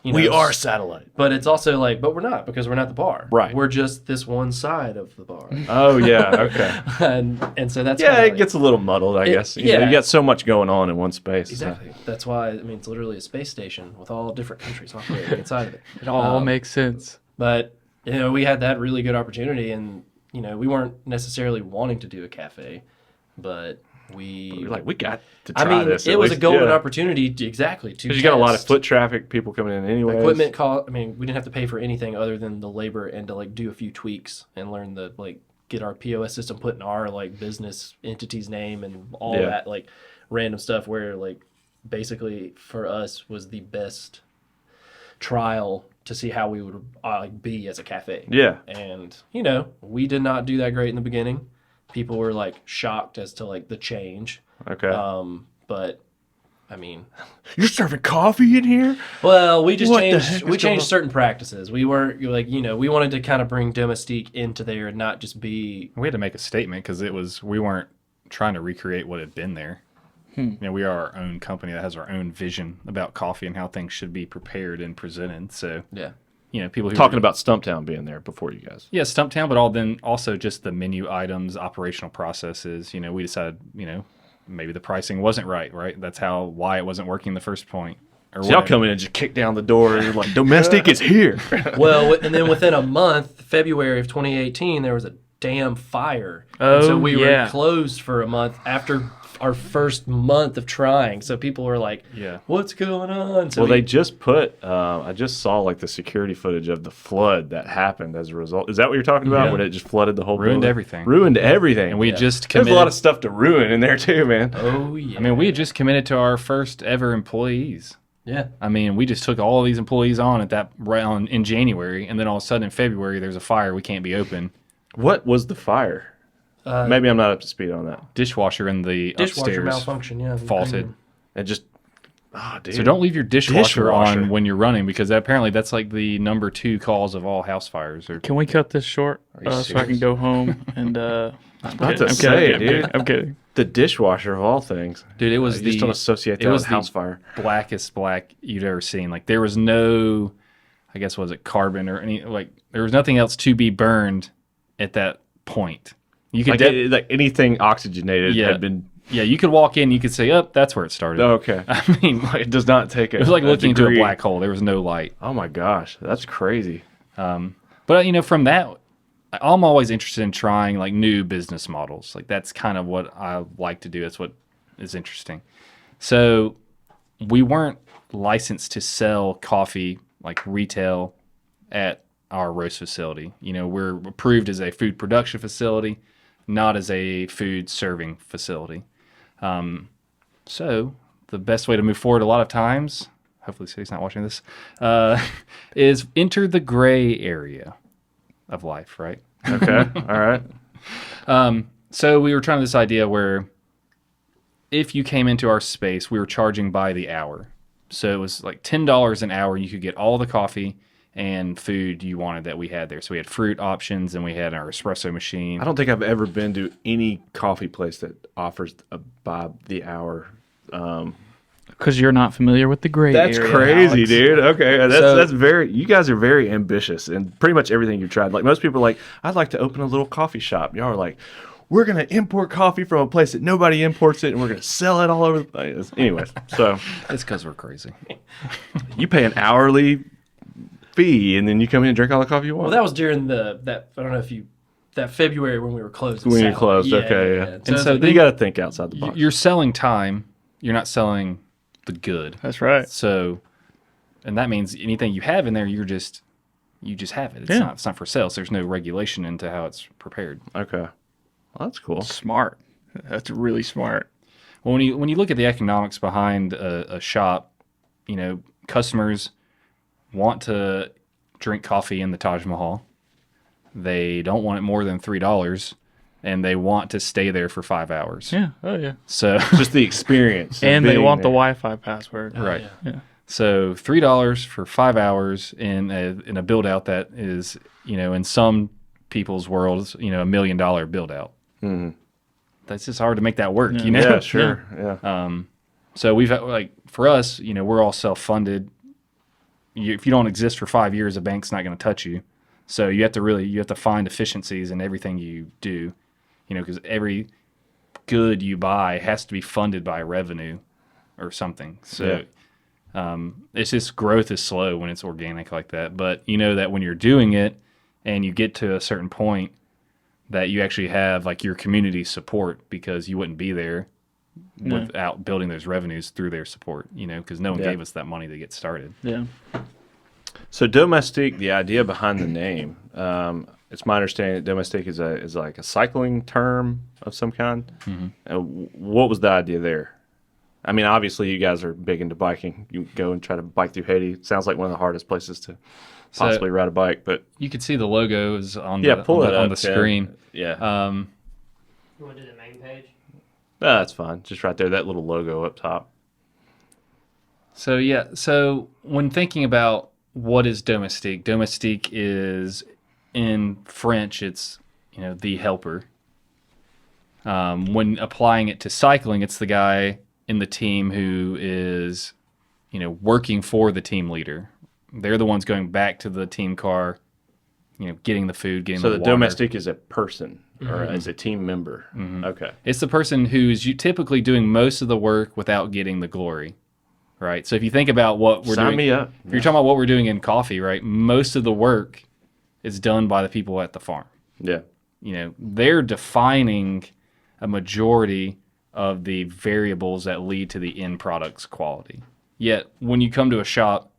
We are Satellite. But it's also but we're not, because we're not the bar. Right. We're just this one side of the bar. Oh yeah, okay. and so that's it gets a little muddled, I guess. You got so much going on in one space. Exactly. That's why it's literally a space station with all different countries operating inside of it. It all makes sense. But we had that really good opportunity, and we weren't necessarily wanting to do a cafe, but we got to try this. it was a golden opportunity to because you got a lot of foot traffic, people coming in anyway. Equipment cost. We didn't have to pay for anything other than the labor and to do a few tweaks and learn the get our POS system put in our business entity's name and all that random stuff where basically for us was the best trial to see how we would be as a cafe. Yeah. And we did not do that great in the beginning. People were shocked as to the change. Okay. But you're serving coffee in here? well, we just What the changed. heck is We going changed on? certain practices. We weren't we wanted to kind of bring Domestique into there and not just be. We had to make a statement because we weren't trying to recreate what had been there. You know, we are our own company that has our own vision about coffee and how things should be prepared and presented. So, Yeah. you know, people who Talking about Stumptown being there before you guys. yeah, Stumptown, but then also just the menu items, operational processes. You know, we decided, you know, maybe the pricing wasn't right? That's why it wasn't working in the first point. Or So y'all come in and just kick down the door and you're like, Domestique is here. Well, and then within a month, February of 2018, there was a damn fire. Oh, and so we yeah. were closed for a month after our first month of trying. So people were like, Yeah. what's going on? So Well, they just put, I just saw like the security footage of the flood that happened as a result. Is that what you're talking about? Yeah. When it just flooded the whole Ruined building? everything. Ruined everything. And we Yeah. just There's committed. a lot of stuff to ruin in there too, man. oh, yeah. I mean, we had just committed to our first ever employees. yeah. I mean, we just took all of these employees on at that in January, and then all of a sudden in February there's a fire. We can't be open. What was the fire? Maybe I'm not up to speed on that. Dishwasher in the Dishwasher upstairs malfunction, yeah. faulted. It just, dude. So don't leave your dishwasher Dishwasher. on when you're running, because apparently that's like the number 2 cause of all house fires. Or Can we cut this short you so I can go home and about to say, dude. I'm kidding. The dishwasher of all things. dude, it was You just don't associate that it was with house fire. blackest black you'd ever seen. Like there was no, I guess was it carbon or any, like there was nothing else to be burned at that point. You could Like anything oxygenated Yeah. had been. yeah, you could walk in, you could say, "Oh, that's where it started." Okay. I mean, It does not take it was like looking into a degree. black hole. There was no light. Oh my gosh, that's crazy. But you know, from that, I'm always interested in trying like new business models. Like that's kind of what I like to do. That's what is interesting. So we weren't licensed to sell coffee like retail at our roast facility. You know, we're approved as a food production facility, not as a food serving facility. So the best way to move forward a lot of times, hopefully City's not watching this, is enter the gray area of life, right? Okay. All right. So we were trying this idea where if you came into our space, we were charging by the hour. So it was like $10 an hour. You could get all the coffee and food you wanted that we had there. So we had fruit options and we had our espresso machine. I don't think I've ever been to any coffee place that offers a by the hour. Because you're not familiar with the gray That's area, crazy, Alex. dude. Okay, So- that's very. You guys are very ambitious, and pretty much everything you've tried. Like most people, are like I'd like to open a little coffee shop. Y'all are like, we're gonna import coffee from a place that nobody imports it, and we're gonna sell it all over the place. Anyways, so It's because we're crazy. you pay an hourly fee, and then you come in and drink all the coffee you want. Well, that was during that I don't know if you that February when we were closed. When you're closed, okay, yeah. And so you got to think outside the box. You're selling time. You're not selling the good. That's right. So, and that means anything you have in there, you just have it. It's Yeah. not for sale. So there's no regulation into how it's prepared. Okay, well, that's cool. Smart. That's really smart. Well, when you look at the economics behind a shop, you know, customers want to drink coffee in the Taj Mahal. They don't want it more than $3, and they want to stay there for 5 hours. Yeah. Oh, yeah. So, Just the experience, of And they being want the there. Wi-Fi password. right. Yeah. So $3 for 5 hours in a build out that is, you know, in some people's worlds, you know, $1 million build out. Mhm. That's just hard to make that work, you know. Yeah, sure. Yeah. So we've like for us, you know, we're all self funded. If you don't exist for 5 years, a bank's not going to touch you. So you have to find efficiencies in everything you do, you know, because every good you buy has to be funded by revenue or something. So it's just growth is slow when it's organic like that. But you know that when you're doing it and you get to a certain point that you actually have like your community support, because you wouldn't be there without building those revenues through their support, you know, because no one gave us that money to get started. Yeah. So Domestique, the idea behind the name, it's my understanding that Domestique is like a cycling term of some kind. Mm-hmm. What was the idea there? I mean, obviously you guys are big into biking. You go and try to bike through Haiti. It sounds like one of the hardest places to possibly ride a bike. But You could see the logos on pull it on up, the screen. Yeah, You want to do the main page? that's fine. Just right there, that little logo up top. So when thinking about what is domestique, domestique is in French, it's, you know, the helper. When applying it to cycling, it's the guy in the team who is, working for the team leader. They're the ones going back to the team car, getting the food, getting So the the water. domestique is a person or as a team member. Okay. It's the person who's typically doing most of the work without getting the glory, right? So if you think about what we're Sign doing, me up. if you're talking about what we're doing in coffee, right? Most of the work is done by the people at the farm. Yeah. They're defining a majority of the variables that lead to the end product's quality. Yet when you come to a shop,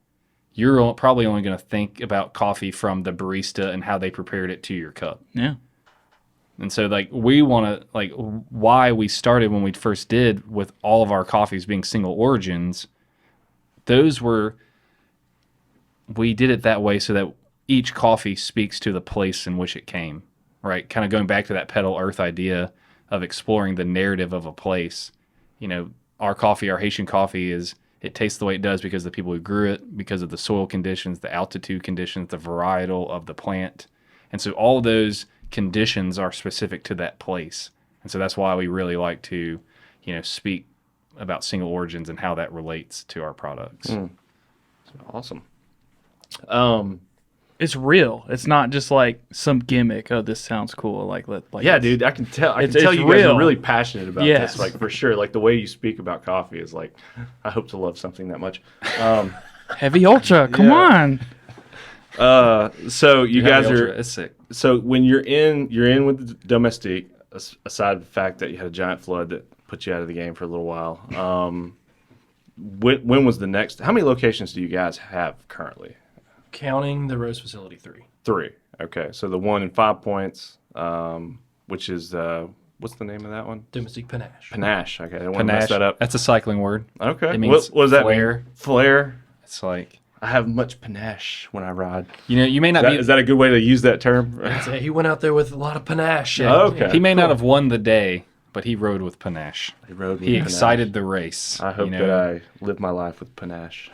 you're probably only going to think about coffee from the barista and how they prepared it to your cup. Yeah. And so, we want to, why we started when we first did with all of our coffees being single origins, we did it that way so that each coffee speaks to the place in which it came, right? Kind of going back to that Petal Earth idea of exploring the narrative of a place. Our coffee, our Haitian coffee it tastes the way it does because of the people who grew it, because of the soil conditions, the altitude conditions, the varietal of the plant. And so all of those conditions are specific to that place. And so that's why we really like to, speak about single origins and how that relates to our products. Awesome. It's real. It's not just like some gimmick. Oh, this sounds cool. Yeah, dude, I can tell. I can It's tell you guys real. are really passionate about Yes. this, for sure. The way you speak about coffee is I hope to love something that much. Heavy Ultra. Come Yeah. on. So you guys Ultra, are. it's sick. So when you're in with the domestique, aside from the fact that you had a giant flood that put you out of the game for a little while. When was the next? How many locations do you guys have currently? Counting the roast facility, 3. 3. Okay, so the one in 5 Points, which is what's the name of that one? Domestique Panache. Panache. Okay, I don't want to mess that up. That's a cycling word. Okay, It means what does that flair. mean? Flair. It's like, I have much panache when I ride. you may not Is that a good way to use that term? So he went out there with a lot of panache. Okay. he may not have won the day, but he rode with panache. He rode with He panache. excited the race. I hope that I live my life with panache.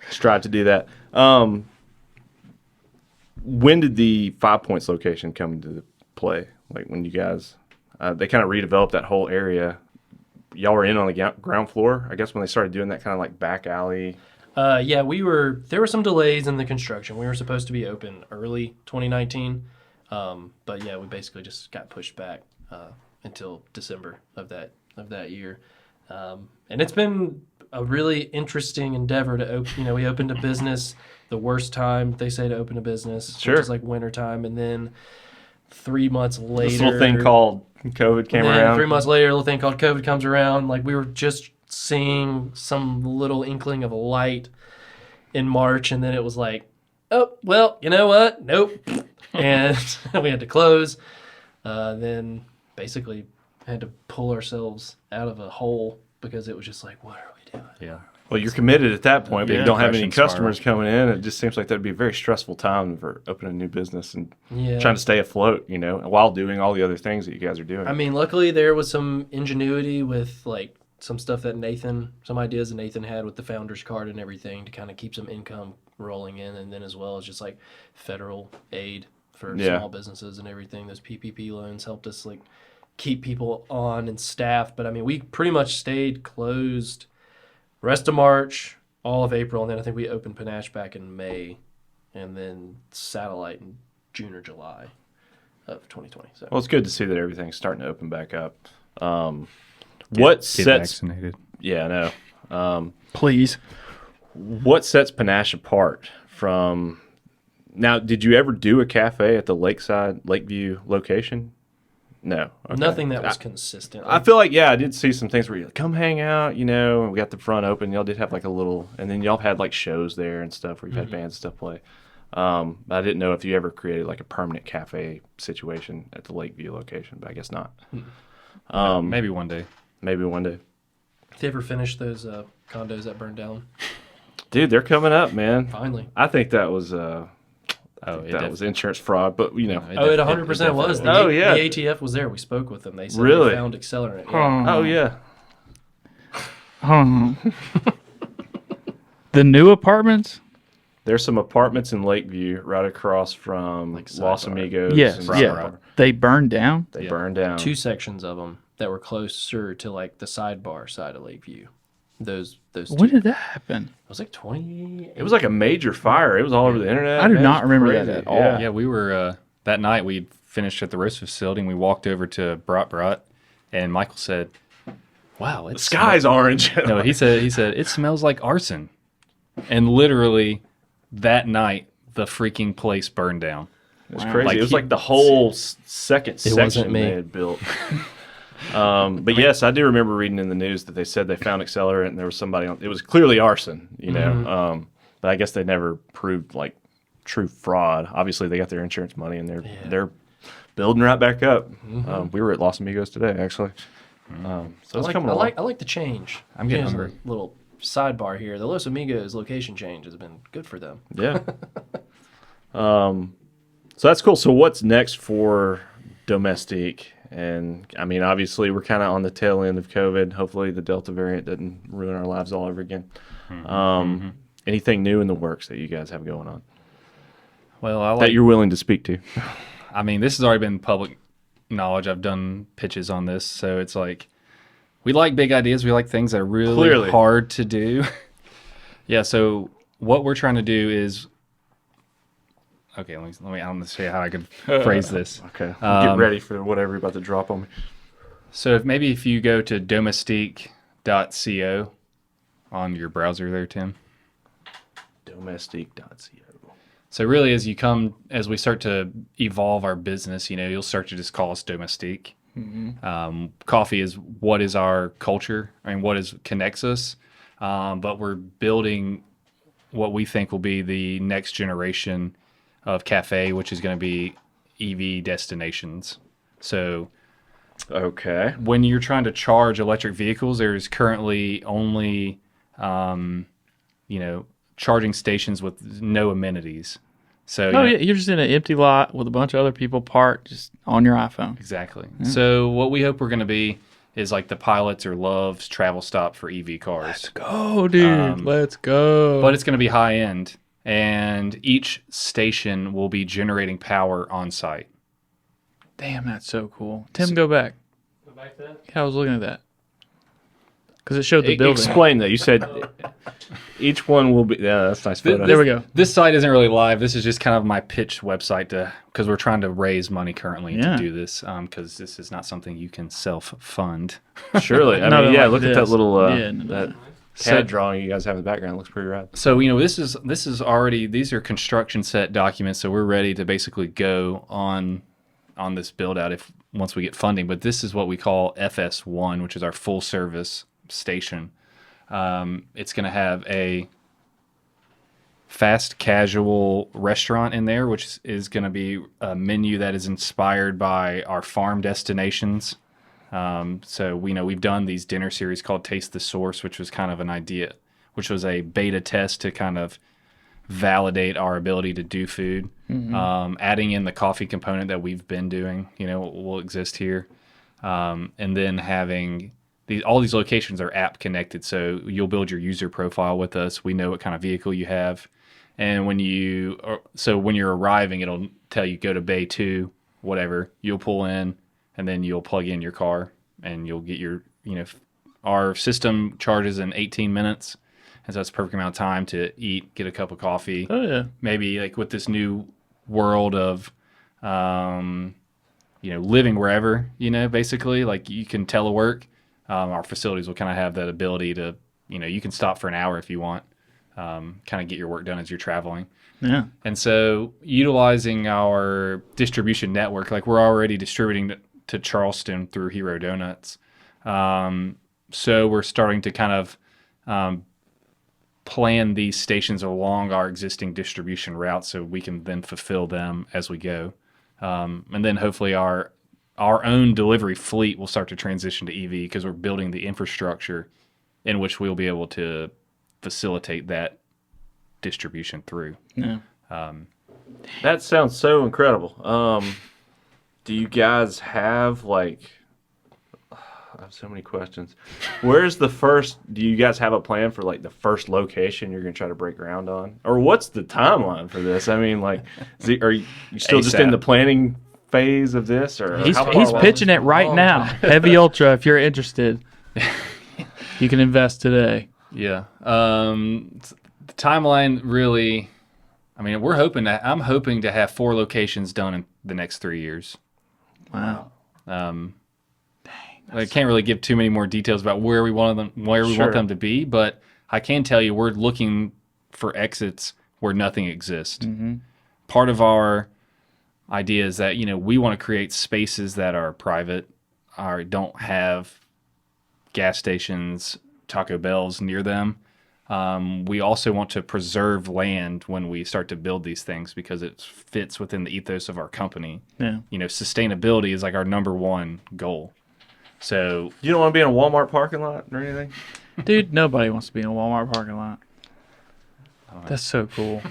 Strive to do that. When did the 5 Points location come into play? When you guys, they kind of redeveloped that whole area. Y'all were in on the ground floor, I guess, when they started doing that kind of back alley. Yeah, there were some delays in the construction. We were supposed to be open early 2019. But yeah, we basically just got pushed back until December of that year. And it's been a really interesting endeavor to open. We opened a business the worst time they say to open a business, Sure. which is winter time, and then 3 months later, This little thing called COVID came around. 3 months later, a little thing called COVID comes around. We were just seeing some little inkling of a light in March, and then it was oh, well, you know what? Nope. And we had to close. Then basically had to pull ourselves out of a hole because it was just what are we doing? Yeah. Well, you're committed at that point, but you don't have any Depression customers coming in. It just seems like that'd be a very stressful time for opening a new business and Yeah. trying to stay afloat, while doing all the other things that you guys are doing. I mean, luckily there was some ingenuity with some stuff that some ideas that Nathan had with the founder's card and everything to kind of keep some income rolling in, and then as well as just federal aid for small businesses and everything. Those PPP loans helped us keep people on and staff. But I mean, we pretty much stayed closed rest of March, all of April, and then I think we opened Panache back in May, and then Satellite in June or July of 2020. So. Well, it's good to see that everything's starting to open back up. Get vaccinated. Yeah, I know. Please. What sets Panache apart from? Now, did you ever do a cafe at the Lakeview location? No. Okay. Nothing that was consistent. I feel I did see some things where you come hang out, and we got the front open. Y'all did have a little, and then y'all had shows there and stuff where you had bands and stuff play. I didn't know if you ever created a permanent cafe situation at the Lakeview location, but I guess not. Maybe one day. Maybe one day. Did you ever finish those condos that burned down? Dude, they're coming up, man. Finally. I think that was that was insurance fraud, but It 100% was. The ATF was there. We spoke with them. They said Really? they found accelerant. Yeah. Oh yeah. The new apartments? There's some apartments in Lakeview right across from Los Sidebar. Amigos. Yes, and yeah. Sidebar. They burned down? They burned down. 2 sections of them that were closer to like the sidebar side of Lakeview. Those When two. did that happen? It was like 20. It was like a major fire. It was all over the internet. I do man. not It was remember that crazy. at all. Yeah. Yeah, we were that night. We finished at the roast facility, and we walked over to Brat, and Michael said, "Wow, The sky's orange. No, he said it smells like arson, and literally that night the freaking place burned down. It was Wow. crazy. Like it was like the whole second wasn't section me. they had built. But yes, I do remember reading in the news that they said they found accelerant and there was somebody on. It was clearly arson, you know. But I guess they never proved like true fraud. Obviously, they got their insurance money and they're building right back up. We were at Los Amigos today, actually. So it's coming along. I like the change. I'm getting Here's hungry. a little sidebar here. The Los Amigos location change has been good for them. Yeah. So that's cool. So what's next for Domestique? And I mean, obviously, we're kind of on the tail end of COVID. Hopefully, the Delta variant doesn't ruin our lives all over again. Anything new in the works that you guys have going on Well, that you're willing to speak to? I mean, this has already been public knowledge. I've done pitches on this, so it's like we like big ideas. We like things that are really Clearly. hard to do. Yeah. So what we're trying to do is, okay. Let me. I'm gonna say how I could phrase this. Okay, get ready for whatever you're about to drop on me. So if you go to domestique.co on your browser there, Tim. Domestique.co. So really, as we start to evolve our business, you'll start to just call us Domestique. Coffee is what is our culture and connects us. But we're building what we think will be the next generation of cafe, which is going to be EV destinations. So Okay. when you're trying to charge electric vehicles, there's currently only, charging stations with no amenities. So Yeah, you're just in an empty lot with a bunch of other people parked just on your iPhone. exactly. So what we hope we're going to be is like the Pilots or Love's travel stop for EV cars. Go, dude. Let's go. But it's going to be high end, and each station will be generating power on site. Damn, that's so cool. Tim, go back. Go back to that. Yeah, I was looking at that. Because it showed the building. Explain that. You said each one will be. Yeah, that's a nice photo. There we go. This site isn't really live. This is just kind of my pitch website because we're trying to raise money currently Yeah. to do this because this is not something you can self-fund. Surely. I Not mean, yeah. like Look at that this. little Yeah, no, that So- CAD drawing you guys have in the background. It looks pretty rad. So this is already, these are construction set documents, so we're ready to basically go on this build out once we get funding. But this is what we call FS1, which is our full service station. It's going to have a fast casual restaurant in there, which is going to be a menu that is inspired by our farm destinations. So we've done these dinner series called Taste the Source, which was kind of an idea, which was a beta test to kind of validate our ability to do food. Adding in the coffee component that we've been doing, will exist here. And then having all these locations are app connected. So you'll build your user profile with us. We know what kind of vehicle you have. And when you're arriving, it'll tell you go to bay 2, whatever. You'll pull in and then you'll plug in your car and you'll get your, our system charges in 18 minutes. And so it's a perfect amount of time to eat, get a cup of coffee. Oh, yeah. Maybe like with this new world of, living wherever, basically like you can telework. Our facilities will kind of have that ability to, you can stop for an hour if you want, kind of get your work done as you're traveling. Yeah. And so utilizing our distribution network, like we're already distributing to Charleston through Hero Donuts. So we're starting to kind of plan these stations along our existing distribution routes so we can then fulfill them as we go. And then hopefully our own delivery fleet will start to transition to EV because we're building the infrastructure in which we'll be able to facilitate that distribution through. Yeah. That sounds so incredible. Do you guys have I have so many questions. Where's the first? Do you guys have a plan for the first location you're going to try to break ground on, or what's the timeline for this? I mean, are you still just in ASAP. the planning phase of this, or He's how far he's along? pitching it right now. Heavy Ultra, if you're interested, you can invest today. Yeah. The timeline really, I mean, I'm hoping to have 4 locations done in the next 3 years. Wow. I can't really give too many more details about where we want them to be, but I can tell you we're looking for exits where nothing exists. Mm-hmm. Part of our idea is that, we want to create spaces that are private, or don't have gas stations, Taco Bells near them. We also want to preserve land when we start to build these things because it fits within the ethos of our company. Yeah. Sustainability is like our number one goal. So You don't want to be in a Walmart parking lot or anything? Dude, nobody wants to be in a Walmart parking lot. That's so cool.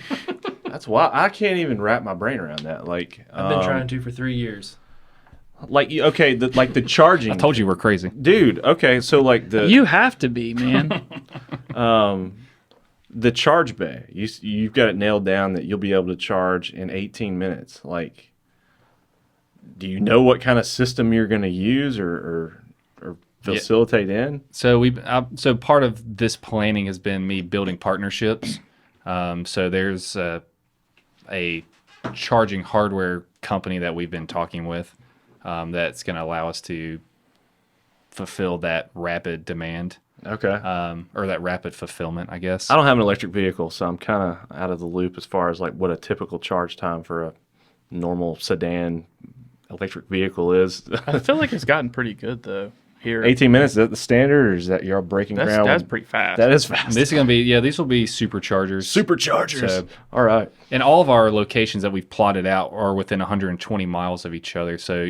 That's why I can't even wrap my brain around that. Like, I've been trying to for 3 years. Like, okay, the charging. I told you we're crazy. Dude, okay, so like You have to be, man. the charge bay, you've got it nailed down that you'll be able to charge in 18 minutes. Like, do you know what kind of system you're going to use or facilitate in? So so part of this planning has been me building partnerships. So there's a charging hardware company that we've been talking with that's going to allow us to fulfill that rapid demand. Okay. Or that rapid fulfillment, I guess. I don't have an electric vehicle, so I'm kind of out of the loop as far as like what a typical charge time for a normal sedan electric vehicle is. I feel like it's gotten pretty good, though. Here, 18 minutes, is that the standard, or is that you're breaking ground? That's pretty fast. That is fast. This is going to be, these will be superchargers. Superchargers. So, all right. and all of our locations that we've plotted out are within 120 miles of each other. So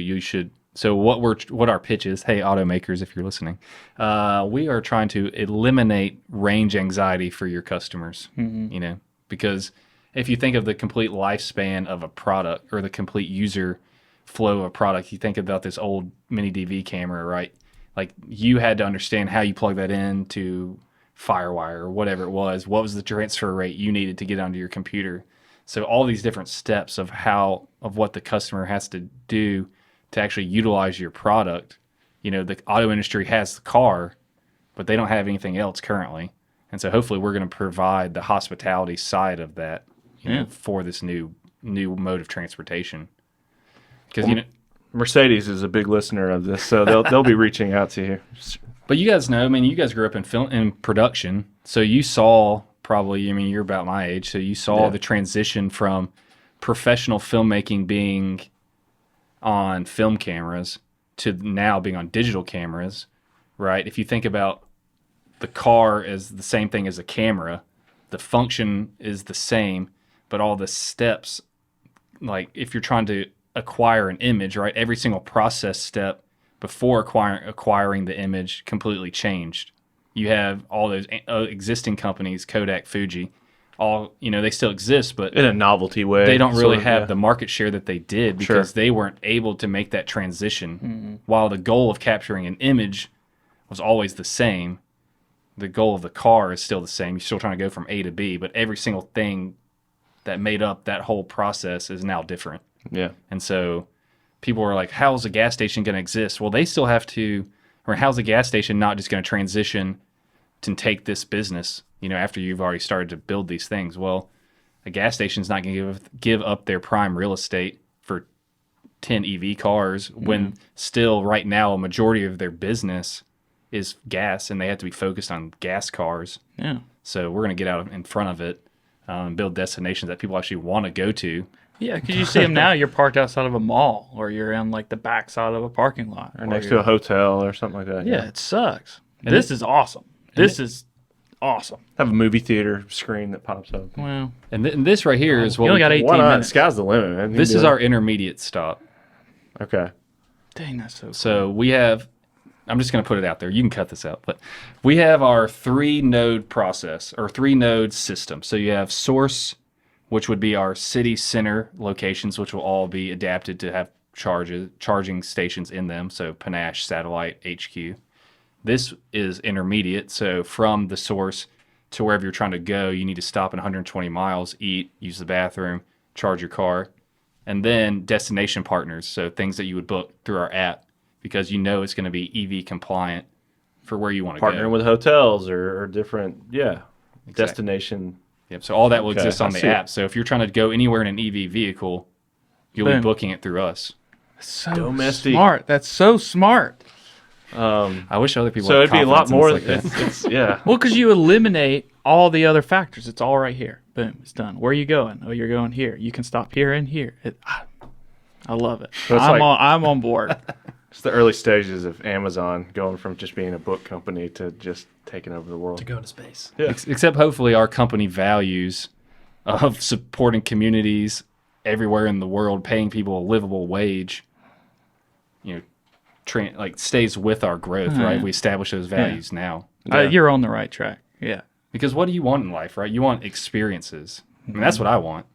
what our pitch is, hey, automakers, if you're listening, we are trying to eliminate range anxiety for your customers, because if you think of the complete lifespan of a product or the complete user flow of a product, you think about this old mini DV camera, right? Like, you had to understand how you plug that into FireWire or whatever it was. What was the transfer rate you needed to get onto your computer? So all these different steps of what the customer has to do to actually utilize your product. The auto industry has the car, but they don't have anything else currently. And so hopefully we're going to provide the hospitality side of that for this new mode of transportation. Because Mercedes is a big listener of this, so they'll be reaching out to you. But you guys know, you guys grew up in production, so you saw probably, you're about my age, so you saw the transition from professional filmmaking being on film cameras to now being on digital cameras, right? If you think about the car as the same thing as a camera, the function is the same, but all the steps, like if you're trying to acquire an image, right? Every single process step before acquiring the image completely changed. You have all those existing companies, Kodak, Fuji, all, they still exist, but in a novelty way. They don't really have the market share that they did because they weren't able to make that transition. Mm-hmm. While the goal of capturing an image was always the same, the goal of the car is still the same. You're still trying to go from A to B, but every single thing that made up that whole process is now different. Yeah. And so people were like, how's a gas station going to exist? Well, they still have to, or how's a gas station not just going to transition to take this business, after you've already started to build these things? Well, a gas station's not going to give up their prime real estate for 10 EV cars when still right now a majority of their business is gas and they have to be focused on gas cars. Yeah. So we're going to get out in front of it and build destinations that people actually want to go to. Yeah, because you see them now, you're parked outside of a mall or you're in like the backside of a parking lot. Or next to a hotel or something like that. Yeah, it sucks. This is awesome. This is awesome. Have a movie theater screen that pops up. Well, And this right here is what you only got 18 Why not? minutes. Sky's the limit, man. this is our intermediate stop. Okay. Dang, that's so cool. So we have, I'm just going to put it out there. You can cut this out, but we have our 3-node process or 3-node system. So you have source, which would be our city center locations, which will all be adapted to have charging stations in them. So Panache, Satellite, HQ. This is intermediate. So from the source to wherever you're trying to go, you need to stop in 120 miles, eat, use the bathroom, charge your car. and then destination partners, so things that you would book through our app because you know it's going to be EV compliant for where you want to go. Partnering with hotels or different, destination. Yep. So all that will Okay, exist on I the see it. app. So if you're trying to go anywhere in an EV vehicle, you'll be Boom. booking it through us. So Domestique. smart. That's so smart. I wish other people. So had it'd be a lot confidence in more. us like that. It's yeah. Well, because you eliminate all the other factors. It's all right here. Boom. It's done. Where are you going? Oh, you're going here. You can stop here and here. I love it. So it's I'm on board. It's the early stages of Amazon going from just being a book company to just taking over the world. To go into space. Yeah. Except hopefully our company values of supporting communities everywhere in the world, paying people a livable wage, stays with our growth, right? We establish those values now. You're on the right track. Yeah. Because what do you want in life, right? You want experiences. I mean, that's what I want.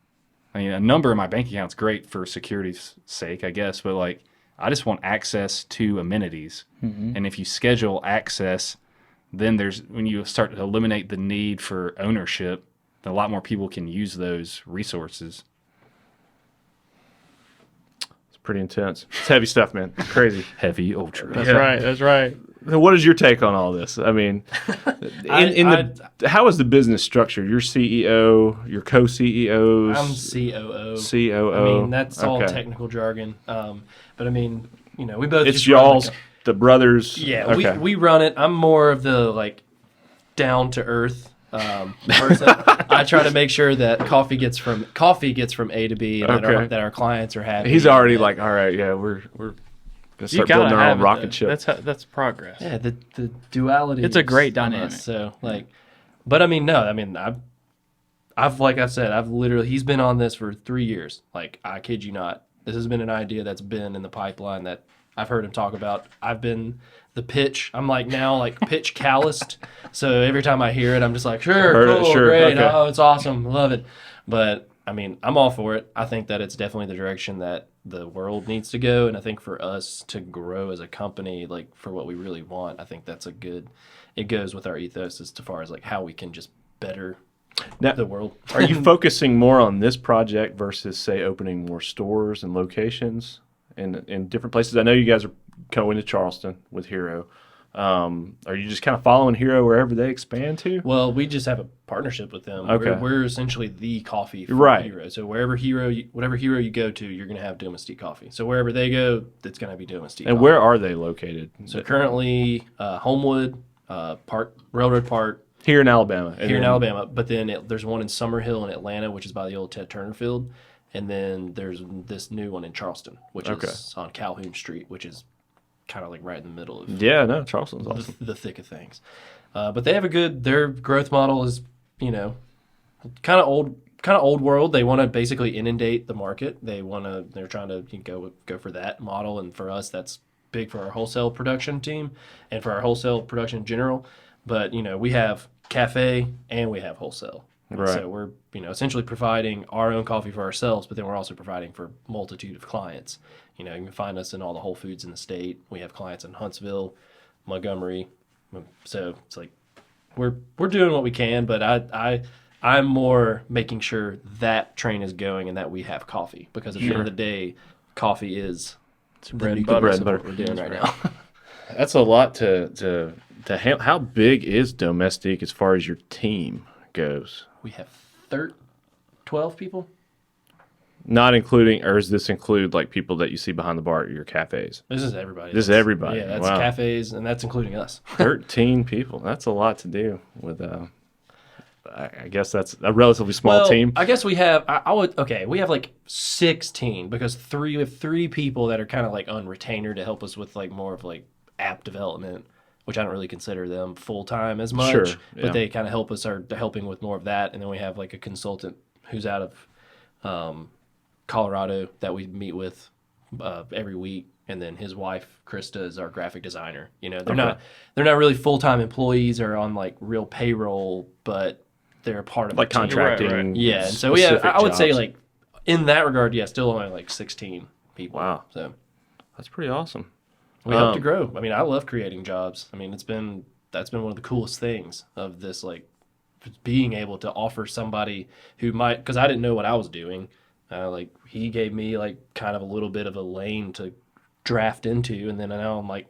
I mean, a number in my bank account's great for security's sake, I guess, but I just want access to amenities. And if you schedule access, then when you start to eliminate the need for ownership, then a lot more people can use those resources. It's pretty intense. It's heavy stuff, man. It's crazy. Heavy ultra. That's right. That's right. So what is your take on all this? I mean, how is the business structured? Your CEO, your co-CEOs. I'm COO. COO. I mean, that's all Okay. technical jargon. But I mean, we both. It's just run y'all's, the brothers. Yeah, Okay. we run it. I'm more of the down to earth person. I try to make sure that coffee gets from A to B, and Okay. that our clients are happy. He's already and, all right, yeah, we're gonna You start gotta building our have own it, rocket though. ship. That's progress. yeah, the duality. It's a is great on dynamic. us. So but I mean, no, I mean, I've like I said, he's been on this for 3 years. I kid you not. This has been an idea that's been in the pipeline that I've heard him talk about. I've been the pitch. I'm now pitch calloused. So every time I hear it, I'm just like, Heard it, cool, sure, great. okay. Oh, it's awesome. Love it. But I mean, I'm all for it. I think that it's definitely the direction that the world needs to go. And I think for us to grow as a company, for what we really want, I think that's it goes with our ethos as far as how we can just better Now, the world. are you focusing more on this project versus, say, opening more stores and locations in different places? I know you guys are going to Charleston with Hero. Are you just kind of following Hero wherever they expand to? Well, we just have a partnership with them. Okay. We're essentially the coffee for Right. Hero. So whatever Hero you go to, you're going to have Domestique Coffee. So wherever they go, it's going to be Domestique And Coffee. where are they located? So currently, Homewood, Railroad Park, Here in Alabama. And here in then- Alabama. But then there's one in Summerhill in Atlanta, which is by the old Ted Turner Field. And then there's this new one in Charleston, which is on Calhoun Street, which is kind of right in the middle of Yeah, no, Charleston's awesome. the thick of things. But they have their growth model is, kind of old world. They want to basically inundate the market. They're trying to go for that model. And for us, that's big for our wholesale production team and for our wholesale production in general. But, we have cafe and we have wholesale. Right. So we're, essentially providing our own coffee for ourselves, but then we're also providing for a multitude of clients. You can find us in all the Whole Foods in the state. We have clients in Huntsville, Montgomery. So it's we're doing what we can, but I'm more making sure that train is going and that we have coffee, because at the end of the day, coffee is bread and the butter. nucleus of what we're doing right now. That's a lot to handle. How big is Domestique as far as your team goes? We have 12 people. Not including, or does this include people that you see behind the bar at your cafes? This is everybody. This is everybody. Yeah, that's Wow. cafes, and that's including us. 13 people. That's a lot to do with. I guess that's a relatively small team. I guess we have. We have 16 because we have three people that are kind of on retainer to help us with more of app development, which I don't really consider them full time as much. Sure, yeah. But they kind of are helping with more of that, and then we have a consultant who's out of Colorado that we meet with every week, and then his wife Krista is our graphic designer. They're not really full time employees or on real payroll, but they're a part of the team. contracting. Right. Yeah, and so we have, specific I would say jobs. in that regard, still only 16 people. Wow. So That's pretty awesome. we hope to grow. I mean, I love creating jobs. I mean, that's been one of the coolest things of this, being able to offer somebody who might, because I didn't know what I was doing. Like he gave me like kind of a little bit of a lane to draft into, and then now I'm like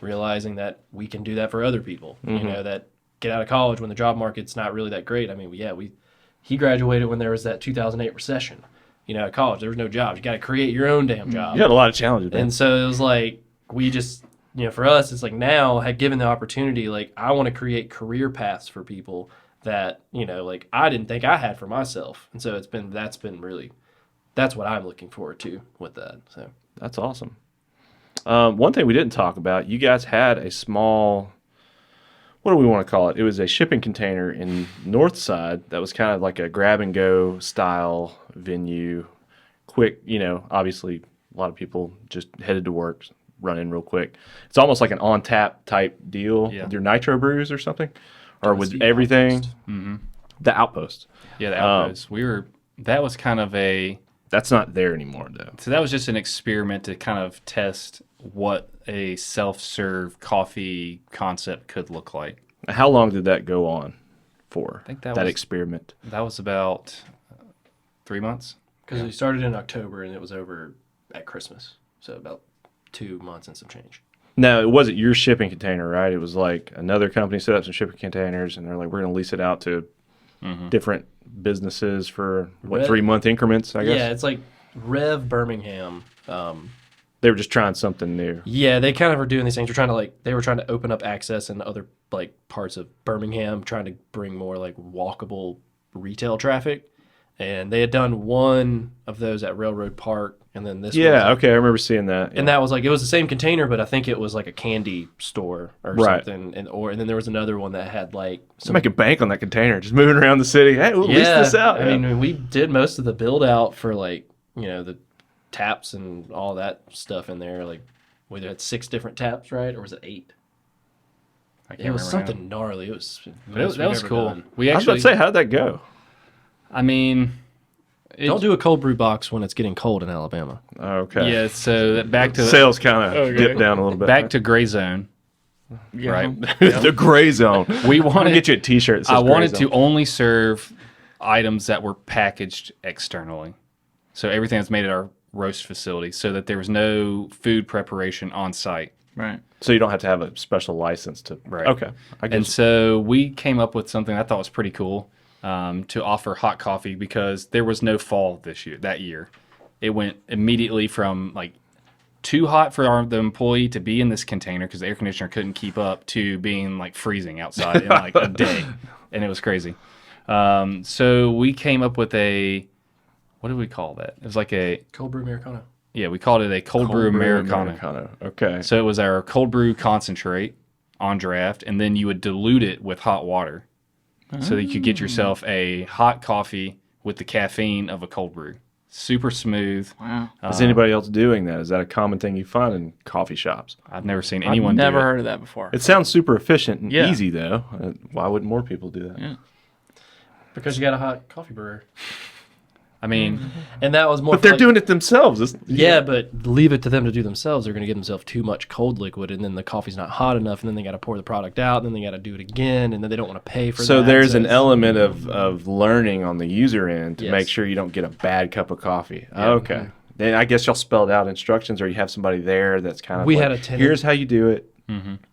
realizing that we can do that for other people. You know, that get out of college when the job market's not really that great. I mean, he graduated when there was that 2008 recession. You know, at college there was no jobs. You got to create your own damn job. You had a lot of challenges, man. And so it was like we just, you know, for us, it's like now had given the opportunity, like I want to create career paths for people that, you know, like I didn't think I had for myself. And so that's what I'm looking forward to with that. So That's awesome. One thing we didn't talk about, you guys had a small, what do we want to call it? It was a shipping container in North Side that was kind of like a grab and go style venue. Quick, you know, obviously a lot of people just headed to work, run in real quick. It's almost like an on tap type deal with your nitro brews or something, or with everything. The Outpost. Yeah, the Outpost. That was kind of that's not there anymore though. So that was just an experiment to kind of test what a self-serve coffee concept could look like. How long did that go on for? I think that experiment. That was about 3 months. because we started in October and it was over at Christmas, so about 2 months and some change. No, it wasn't your shipping container, right? It was like another company set up some shipping containers, and they're like, we're going to lease it out to different businesses for, 3-month increments, I guess? Yeah, it's like Rev Birmingham. They were just trying something new. Yeah, they kind of were doing these things. They were trying to open up access in other like parts of Birmingham, trying to bring more like walkable retail traffic. And they had done one of those at Railroad Park, and then this. Yeah, okay, I remember seeing that. Yeah. And that was like, it was the same container, but I think it was like a candy store or something. And then there was another one that had like some make a bank on that container, just moving around the city. Hey, we'll lease this out. I mean, we did most of the build out for like, you know, the taps and all that stuff in there. Like we had 6 different taps, right? Or was it 8? It was something gnarly. It was that was cool. Done. I was about to say, how'd that go? I mean, don't do a cold brew box when it's getting cold in Alabama. Okay. Yeah, so back to sales kind of dipped down a little bit. Back to Gray Zone. Yeah. Right. The gray zone. We wanted to get you a T-shirt. That says I wanted Gray Zone. to only serve items that were packaged externally. So everything that's made at our roast facility, so that there was no food preparation on site. Right. So you don't have to have a special license to. Right. Okay. And so we came up with something I thought was pretty cool to offer hot coffee, because there was no fall that year. It went immediately from like too hot for the employee to be in this container because the air conditioner couldn't keep up, to being like freezing outside in like a day. And it was crazy. So we came up with what did we call that? It was like a Cold brew Americano. Yeah, we called it a cold brew Americano. Okay. So it was our cold brew concentrate on draft, and then you would dilute it with hot water, so that you could get yourself a hot coffee with the caffeine of a cold brew. Super smooth. Wow. Is anybody else doing that? Is that a common thing you find in coffee shops? I've never seen anyone do Never it. heard of that before. It sounds super efficient and Yeah. easy, though. Why wouldn't more people do that? Yeah. Because you got a hot coffee brewer. I mean, And that was more. But they're doing it themselves. Yeah, but leave it to them to do themselves. They're going to give themselves too much cold liquid, and then the coffee's not hot enough, and then they got to pour the product out, and then they got to do it again, and then they don't want to pay for that. So there's an it's- element of learning on the user end to Yes. make sure you don't get a bad cup of coffee. Okay. Then I guess y'all spelled out instructions, or you have somebody there that's kind of We like, had a tenant. here's how you do it.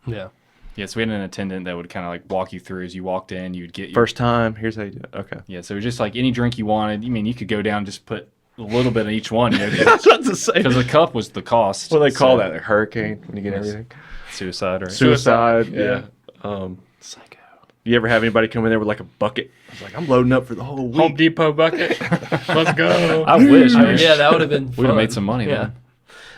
Yeah. yeah, so we had an attendant that would kind of like walk you through as you walked in. You'd get your First time, here's how you do it. Okay. Yeah, so it was just like any drink you wanted. I mean, you could go down and just put a little bit in each one, you know, That's what to say. because the cup was the cost. What do they call So, that? A hurricane when you get everything? Suicide, right? Suicide. Yeah. Psycho. You ever have anybody come in there with like a bucket? I was like, I'm loading up for the whole week. Home Depot bucket. Let's go. I wish. I mean, yeah, that would have been fun. We'd have made some money, Yeah.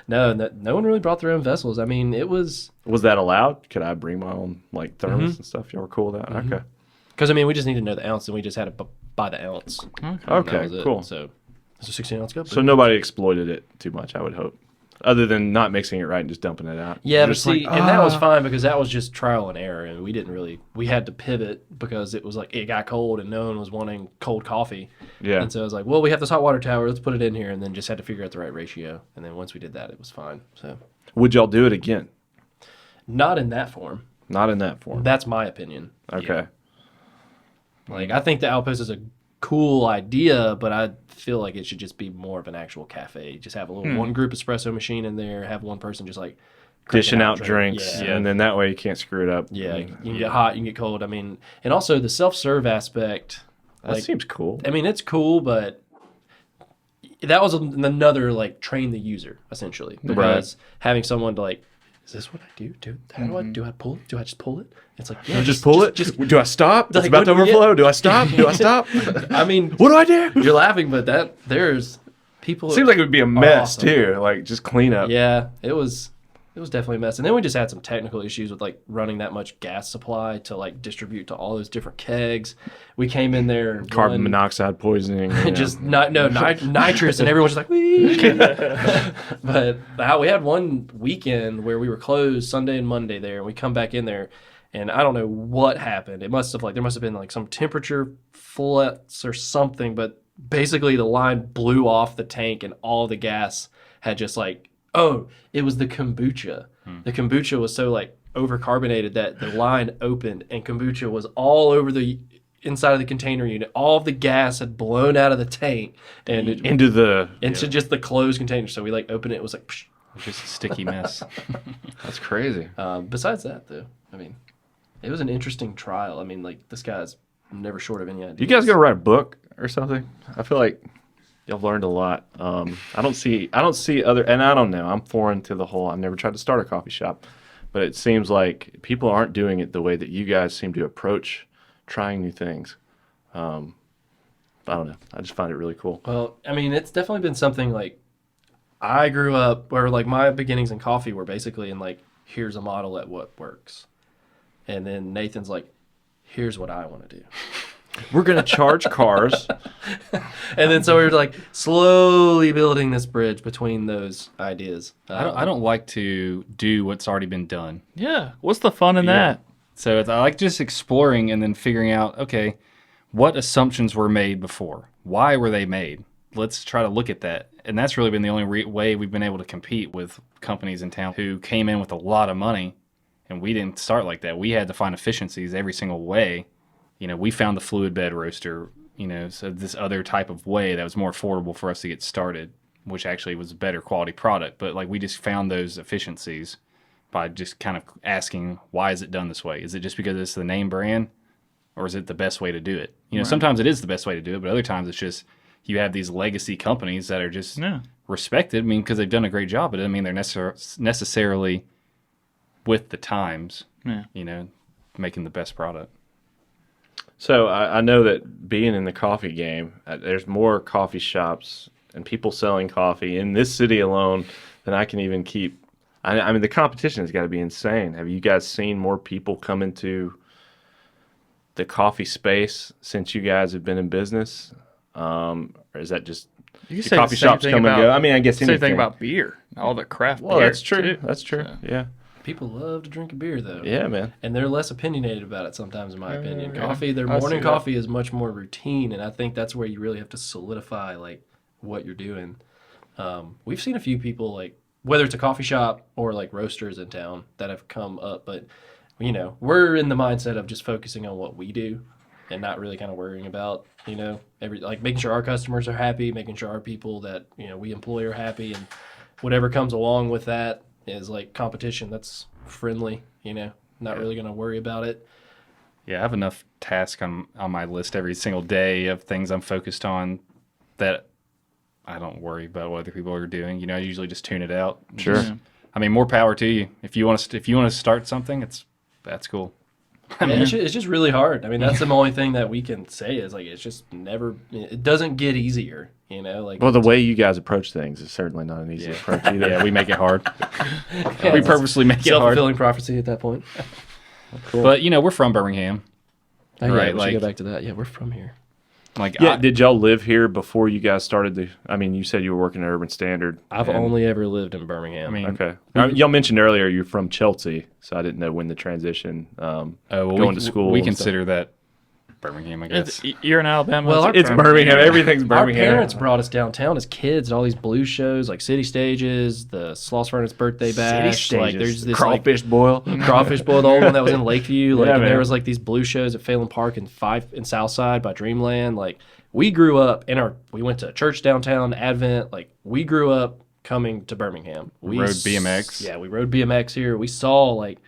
man. No one really brought their own vessels. I mean, it was... Was that allowed? Could I bring my own like thermos and stuff? Y'all were cool with that? Okay. Because, I mean, we just need to know the ounce, and we just had to buy the ounce. And that Okay, was it. cool. So, it's a 16-ounce cup. So nobody exploited it too much, I would hope. Other than not mixing it right and just dumping it out. Yeah, but Just see, like, and that was fine because that was just trial and error, and we had to pivot because it was like it got cold and no one was wanting cold coffee. Yeah. And so I was like, well, we have this hot water tower, let's put it in here, and then just had to figure out the right ratio. And then once we did that, it was fine. So Would y'all do it again? not in that form. Not in that form. That's my opinion. Okay. Like I think the Outpost is a cool idea, but I feel like it should just be more of an actual cafe. Just have a little one group espresso machine in there, have one person just like Dishing out drinks, Yeah. and then that way you can't screw it up. Yeah, you can get hot, you can get cold. I mean, and also the self-serve aspect. That seems cool. I mean, it's cool, but that was another like train the user essentially, because having someone to like, is this what I do? How do I pull it? Do I just pull it? It's like, yeah, Just pull it. Do I stop? It's like, about to what- overflow. yeah. Do I stop? Do I stop? I mean, What do I do? you're laughing, but there's people. Seems like it would be a mess awesome. too. Like just clean up. Yeah, it was definitely a mess. And then we just had some technical issues with like running that much gas supply to like distribute to all those different kegs. We came in there Carbon monoxide poisoning. just nitrous, and everyone's just like, wee. But we had one weekend where we were closed Sunday and Monday there, and we come back in there, and I don't know what happened. It must have there must have been like some temperature flux or something, but basically the line blew off the tank, and all the gas had just like, it was the kombucha. The kombucha was so like overcarbonated that the line opened, and kombucha was all over the inside of the container unit. All of the gas had blown out of the tank and into just the closed container. So we like opened it. It was like, psh. Just a sticky mess. That's crazy. Besides that, though, I mean, it was an interesting trial. I mean, like this guy's never short of any ideas. You guys gonna write a book or something? I feel like y'all learned a lot. I don't see other, and I don't know. I'm foreign to the whole. I've never tried to start a coffee shop, but it seems like people aren't doing it the way that you guys seem to approach trying new things. I don't know. I just find it really cool. Well, I mean, it's definitely been something like I grew up where like my beginnings in coffee were basically in like, here's a model at what works. And then Nathan's like, here's what I want to do. We're gonna charge cars. And then so we were like slowly building this bridge between those ideas. I don't like to do what's already been done. Yeah. What's the fun in that? So I like just exploring and then figuring out, okay, what assumptions were made before? Why were they made? Let's try to look at that. And that's really been the only way we've been able to compete with companies in town who came in with a lot of money, and we didn't start like that. We had to find efficiencies every single way. You know, we found the fluid bed roaster, you know, so this other type of way that was more affordable for us to get started, which actually was a better quality product. But like we just found those efficiencies by just kind of asking, why is it done this way? Is it just because it's the name brand, or is it the best way to do it? You know, sometimes it is the best way to do it, but other times it's just you have these legacy companies that are just respected. I mean, because they've done a great job, but it doesn't mean they're necessarily with the times, you know, making the best product. So I know that being in the coffee game, there's more coffee shops and people selling coffee in this city alone than I can even keep. I mean, the competition has got to be insane. Have you guys seen more people come into the coffee space since you guys have been in business? Or is that just You the coffee shops come and go? I mean, I guess same anything. thing about beer. All the craft Well, beer. that's true. too. That's true. So. Yeah. People love to drink a beer, though. Yeah, man. And they're less opinionated about it sometimes, in my opinion. yeah. Coffee, their I morning see coffee is much more routine, and I think that's where you really have to solidify like what you're doing. We've seen a few people, like whether it's a coffee shop or like roasters in town, that have come up, but you know, we're in the mindset of just focusing on what we do and not really kind of worrying about, you know, like making sure our customers are happy, making sure our people that, you know, we employ are happy, and whatever comes along with that is like competition that's friendly, you know, not really going to worry about it. Yeah, I have enough tasks on my list every single day of things I'm focused on that I don't worry about what other people are doing. You know, I usually just tune it out. Sure. Just- I mean, more power to you. If you want to start something, that's cool. I mean, it's just really hard. I mean, that's the only thing that we can say is like, it's just never, it doesn't get easier, you know, like. Well, the way you guys approach things is certainly not an easy approach either. Yeah, we make it hard. Yeah, We it's purposely make it hard. self-fulfilling prophecy at that point. Cool. But you know, we're from Birmingham. Oh, yeah, Right, we like- should go back to that. Yeah, we're from here. Like, Yeah, did y'all live here before you guys started I mean, you said you were working at Urban Standard. I've and- only ever lived in Birmingham. I mean, Okay. Y'all mentioned earlier you're from Chelsea, so I didn't know when the transition well, going to school We and consider that Birmingham, I guess. You're in Alabama. Well, so it's Birmingham. Everything's Our Birmingham. parents brought us downtown as kids. All these blue shows like City Stages, the Sloss Furnace Birthday Bash. Like there's this crawfish boil. Crawfish Bowl, the old one that was in Lakeview. Like Yeah, and there man. was like these blue shows at Phelan Park and Southside by Dreamland. Like we grew up we went to church downtown, Advent. Like we grew up coming to Birmingham. We Rode BMX. Yeah, we rode BMX here. We saw like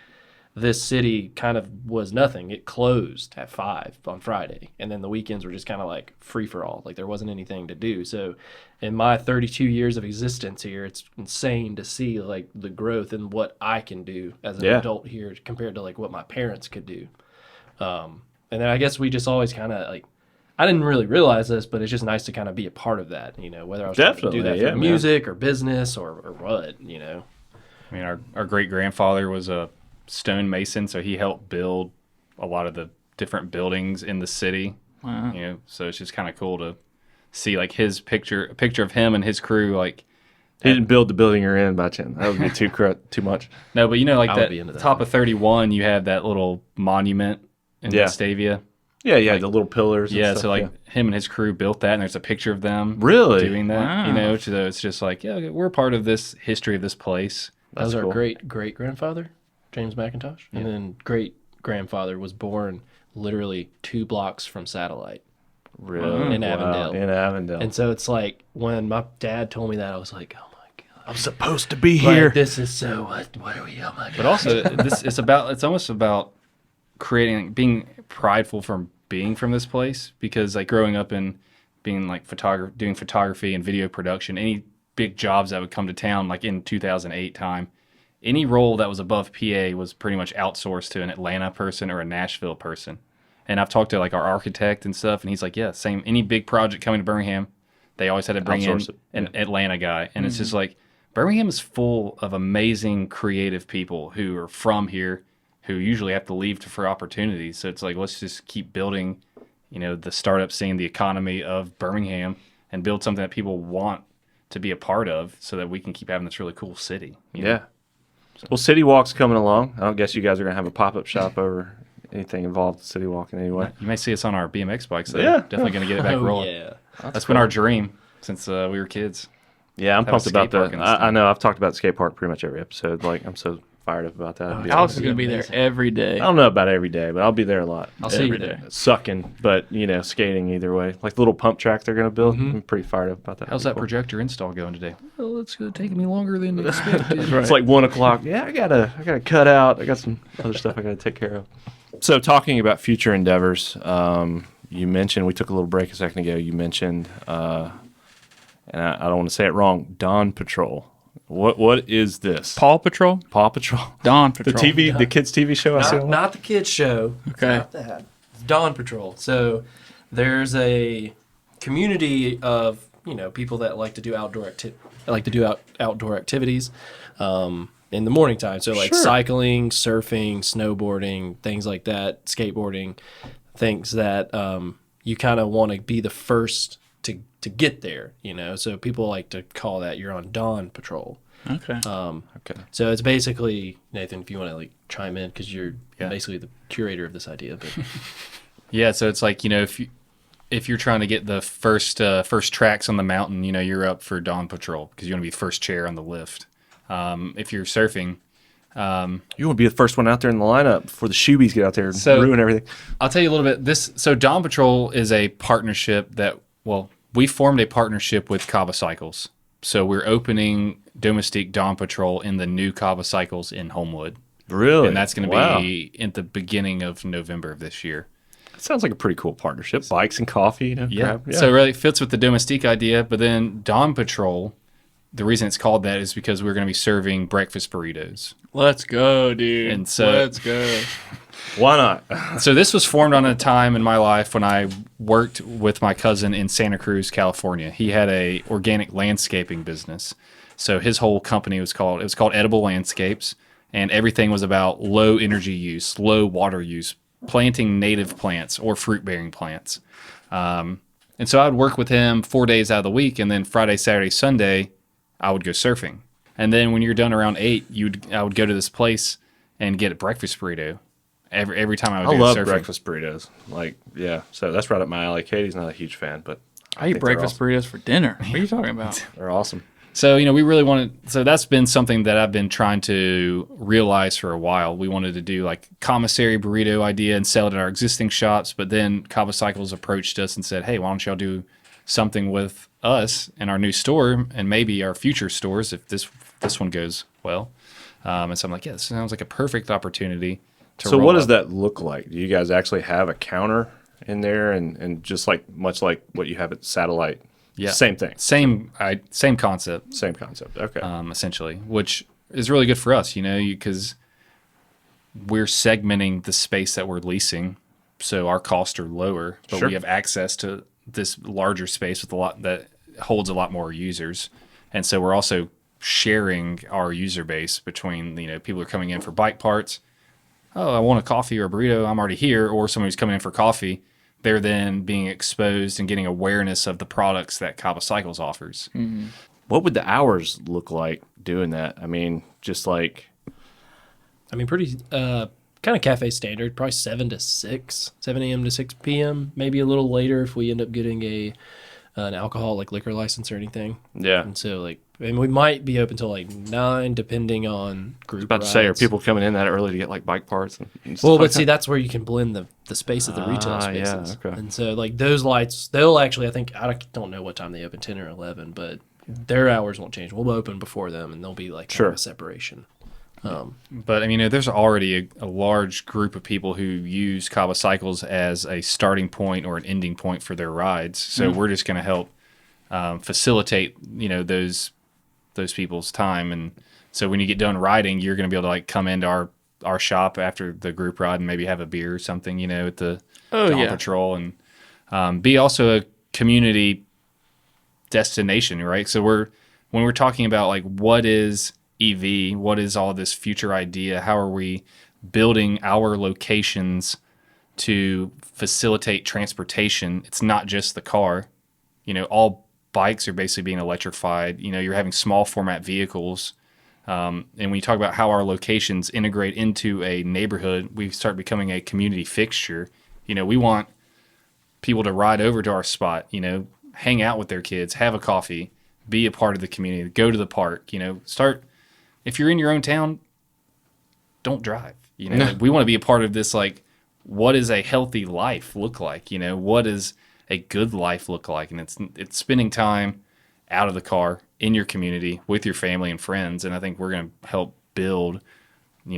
this city kind of was nothing. It closed at 5 on Friday, and then the weekends were just kind of like free for all. Like there wasn't anything to do. So in my 32 years of existence here, it's insane to see like the growth and what I can do as an adult here compared to like what my parents could do. And then I guess we just always kind of like, I didn't really realize this, but it's just nice to kind of be a part of that, you know, whether I was trying to do Definitely, that yeah, through music or business or what, you know. I mean, our great grandfather was a stonemason, so he helped build a lot of the different buildings in the city. Wow. You know, so it's just kind of cool to see like a picture of him and his crew. Like, He didn't build the building you're in by chance. That would be too much. no, but you know, like I would be into that that. top of 31, you have that little monument in Yeah. Vestavia. Yeah, yeah, the little pillars. And Yeah, stuff, so like him and his crew built that, and there's a picture of them Really? doing that. Wow. You know, so it's just like, yeah, we're part of this history of this place. That was That's our cool. great grandfather, James McIntosh. And then great grandfather was born literally 2 blocks from Satellite. Really? In Avondale. In Avondale. And so it's like when my dad told me that, I was like, oh my God. I'm supposed to be Like, here. this is so, what are we, oh my God. But also, it's almost about being prideful from being from this place, because like growing up and being like doing photography and video production, any big jobs that would come to town, like in 2008 time, any role that was above PA was pretty much outsourced to an Atlanta person or a Nashville person. And I've talked to like our architect and stuff, and he's like, yeah, same. Any big project coming to Birmingham, they always had to bring in Outsource it, an Atlanta guy. And it's just like, Birmingham is full of amazing creative people who are from here, who usually have to leave for opportunities. So it's like, let's just keep building, you know, the startup scene, the economy of Birmingham, and build something that people want to be a part of, so that we can keep having this really cool city. You know? Yeah. Well, City Walk's coming along. I don't guess you guys are going to have a pop-up shop over anything involved with City Walk in any way. You may see us on our BMX bikes, though. Yeah. Definitely going to get it back Oh, rolling. yeah. That's been our dream since we were kids. Yeah, I'm Have a pumped about skate park that. and stuff. I know. I've talked about the skate park pretty much every episode. Like, I'm so fired up about that. It'd be Alex is awesome. going to be there every day. I don't know about every day, but I'll be there a lot. I'll see you Every there. day. Sucking, but, you know, skating either way. Like the little pump track they're going to build. I'm pretty fired up about that. How's It'd that be cool. projector install going today? Well, it's taking me longer than expected. It's like 1 o'clock. Yeah, I gotta cut out. I got some other stuff I gotta take care of. So talking about future endeavors, you mentioned, we took a little break a second ago. You mentioned, and I don't want to say it wrong, Dawn Patrol. What is this? Paw Patrol? Paw Patrol. Dawn The Patrol. TV, the kids' TV show. I see. Not the kids show. Okay. Not that. It's Dawn Patrol. So there's a community of, you know, people that like to do outdoor activities in the morning time. So like cycling, surfing, snowboarding, things like that, skateboarding, things that you kind of want to be the first to get there, you know. So people like to call that you're on Dawn Patrol. Okay. Okay. So it's basically, Nathan, if you want to like chime in, because you're basically the curator of this idea. But Yeah, so it's like, you know, if you're trying to get the first tracks on the mountain, you know, you're up for Dawn Patrol because you want to be first chair on the lift. If you're surfing, You want to be the first one out there in the lineup before the shoobies get out there and ruin everything. I'll tell you a little bit. So Dawn Patrol is a partnership we formed a partnership with Kava Cycles. So we're opening Domestique Dawn Patrol in the new Kava Cycles in Homewood. Really? And that's going to be at the beginning of November of this year. That sounds like a pretty cool partnership. Bikes and coffee. You know, grab- So it really fits with the Domestique idea. But then Dawn Patrol, the reason it's called that is because we're going to be serving breakfast burritos. Let's go, dude. And so- Let's go. Why not? So this was formed on a time in my life when I worked with my cousin in Santa Cruz, California. He had a organic landscaping business. So his whole company was called Edible Landscapes, and everything was about low energy use, low water use, planting native plants or fruit-bearing plants. And so I would work with him 4 days out of the week, and then Friday, Saturday, Sunday, I would go surfing. And then when you're done around 8, I would go to this place and get a breakfast burrito. Every time I I would do love surfing. breakfast burritos. Like, yeah. So that's right up my alley. Katie's not a huge fan, but I eat think they're breakfast burritos for dinner. What are you talking about? They're awesome. So, we really wanted, so that's been something that I've been trying to realize for a while. We wanted to do like commissary burrito idea and sell it at our existing shops, but then Cava Cycles approached us and said, hey, why don't y'all do something with us in our new store and maybe our future stores if this one goes well. And so I'm like, yeah, this sounds like a perfect opportunity to So roll what does up. that look like? Do you guys actually have a counter in there and just like much like what you have at Satellite? Yeah. Same thing. Same concept. Same concept. Okay. Essentially, which is really good for us, because we're segmenting the space that we're leasing, so our costs are lower, but Sure. we have access to this larger space with a lot that holds a lot more users, and so we're also sharing our user base between people who are coming in for bike parts. Oh, I want a coffee or a burrito. I'm already here, or someone who's coming in for coffee. They're then being exposed and getting awareness of the products that Cava Cycles offers. Mm-hmm. What would the hours look like doing that? I mean, just like pretty kind of cafe standard, probably 7 a.m. to 6 p.m. Maybe a little later if we end up getting an alcohol like liquor license or anything. yeah. And so we might be open till like 9 depending on group. About to say, are rides. people coming in that early to get like bike parts and stuff Well, like but see, that? that's where you can blend the space of the retail Yeah, spaces. okay. And so like those lights, they'll actually, I think, I don't know what time they open, 10 or 11, but their hours won't change. We'll open before them and there'll be like kind Sure. of a separation. But there's already a large group of people who use Cava Cycles as a starting point or an ending point for their rides. So we're just going to help facilitate, those people's time. And so when you get done riding, you're going to be able to like come into our shop after the group ride and maybe have a beer or something, at the Dawn Patrol, and be also a community destination, right? So when we're talking about like what is EV, what is all this future idea, how are we building our locations to facilitate transportation? It's not just the car. All bikes are basically being electrified. You're having small format vehicles. And when you talk about how our locations integrate into a neighborhood, we start becoming a community fixture. We want people to ride over to our spot, hang out with their kids, have a coffee, be a part of the community, go to the park, start. If you're in your own town, don't drive. We want to be a part of this. Like, what does a healthy life look like? What does a good life look like? And it's spending time out of the car in your community with your family and friends. And I think we're going to help build,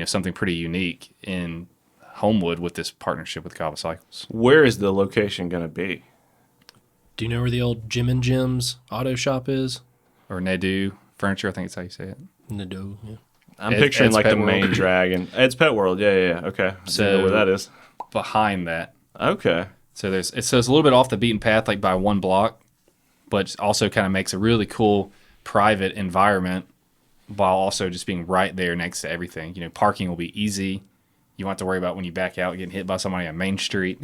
something pretty unique in Homewood with this partnership with Cava Cycles. Where is the location going to be? Do you know where the old Jim and Jim's auto shop is? Or Nedu Furniture, I think it's how you say it. Nado, yeah. I'm Ed- picturing Ed's like Pet the World. main dragon. Ed's Pet World. Yeah. Okay. I So- don't know where that is. Behind that. Okay. So it's a little bit off the beaten path, like by one block, but also kind of makes a really cool private environment while also just being right there next to everything. Parking will be easy. You won't have to worry about when you back out getting hit by somebody on Main Street.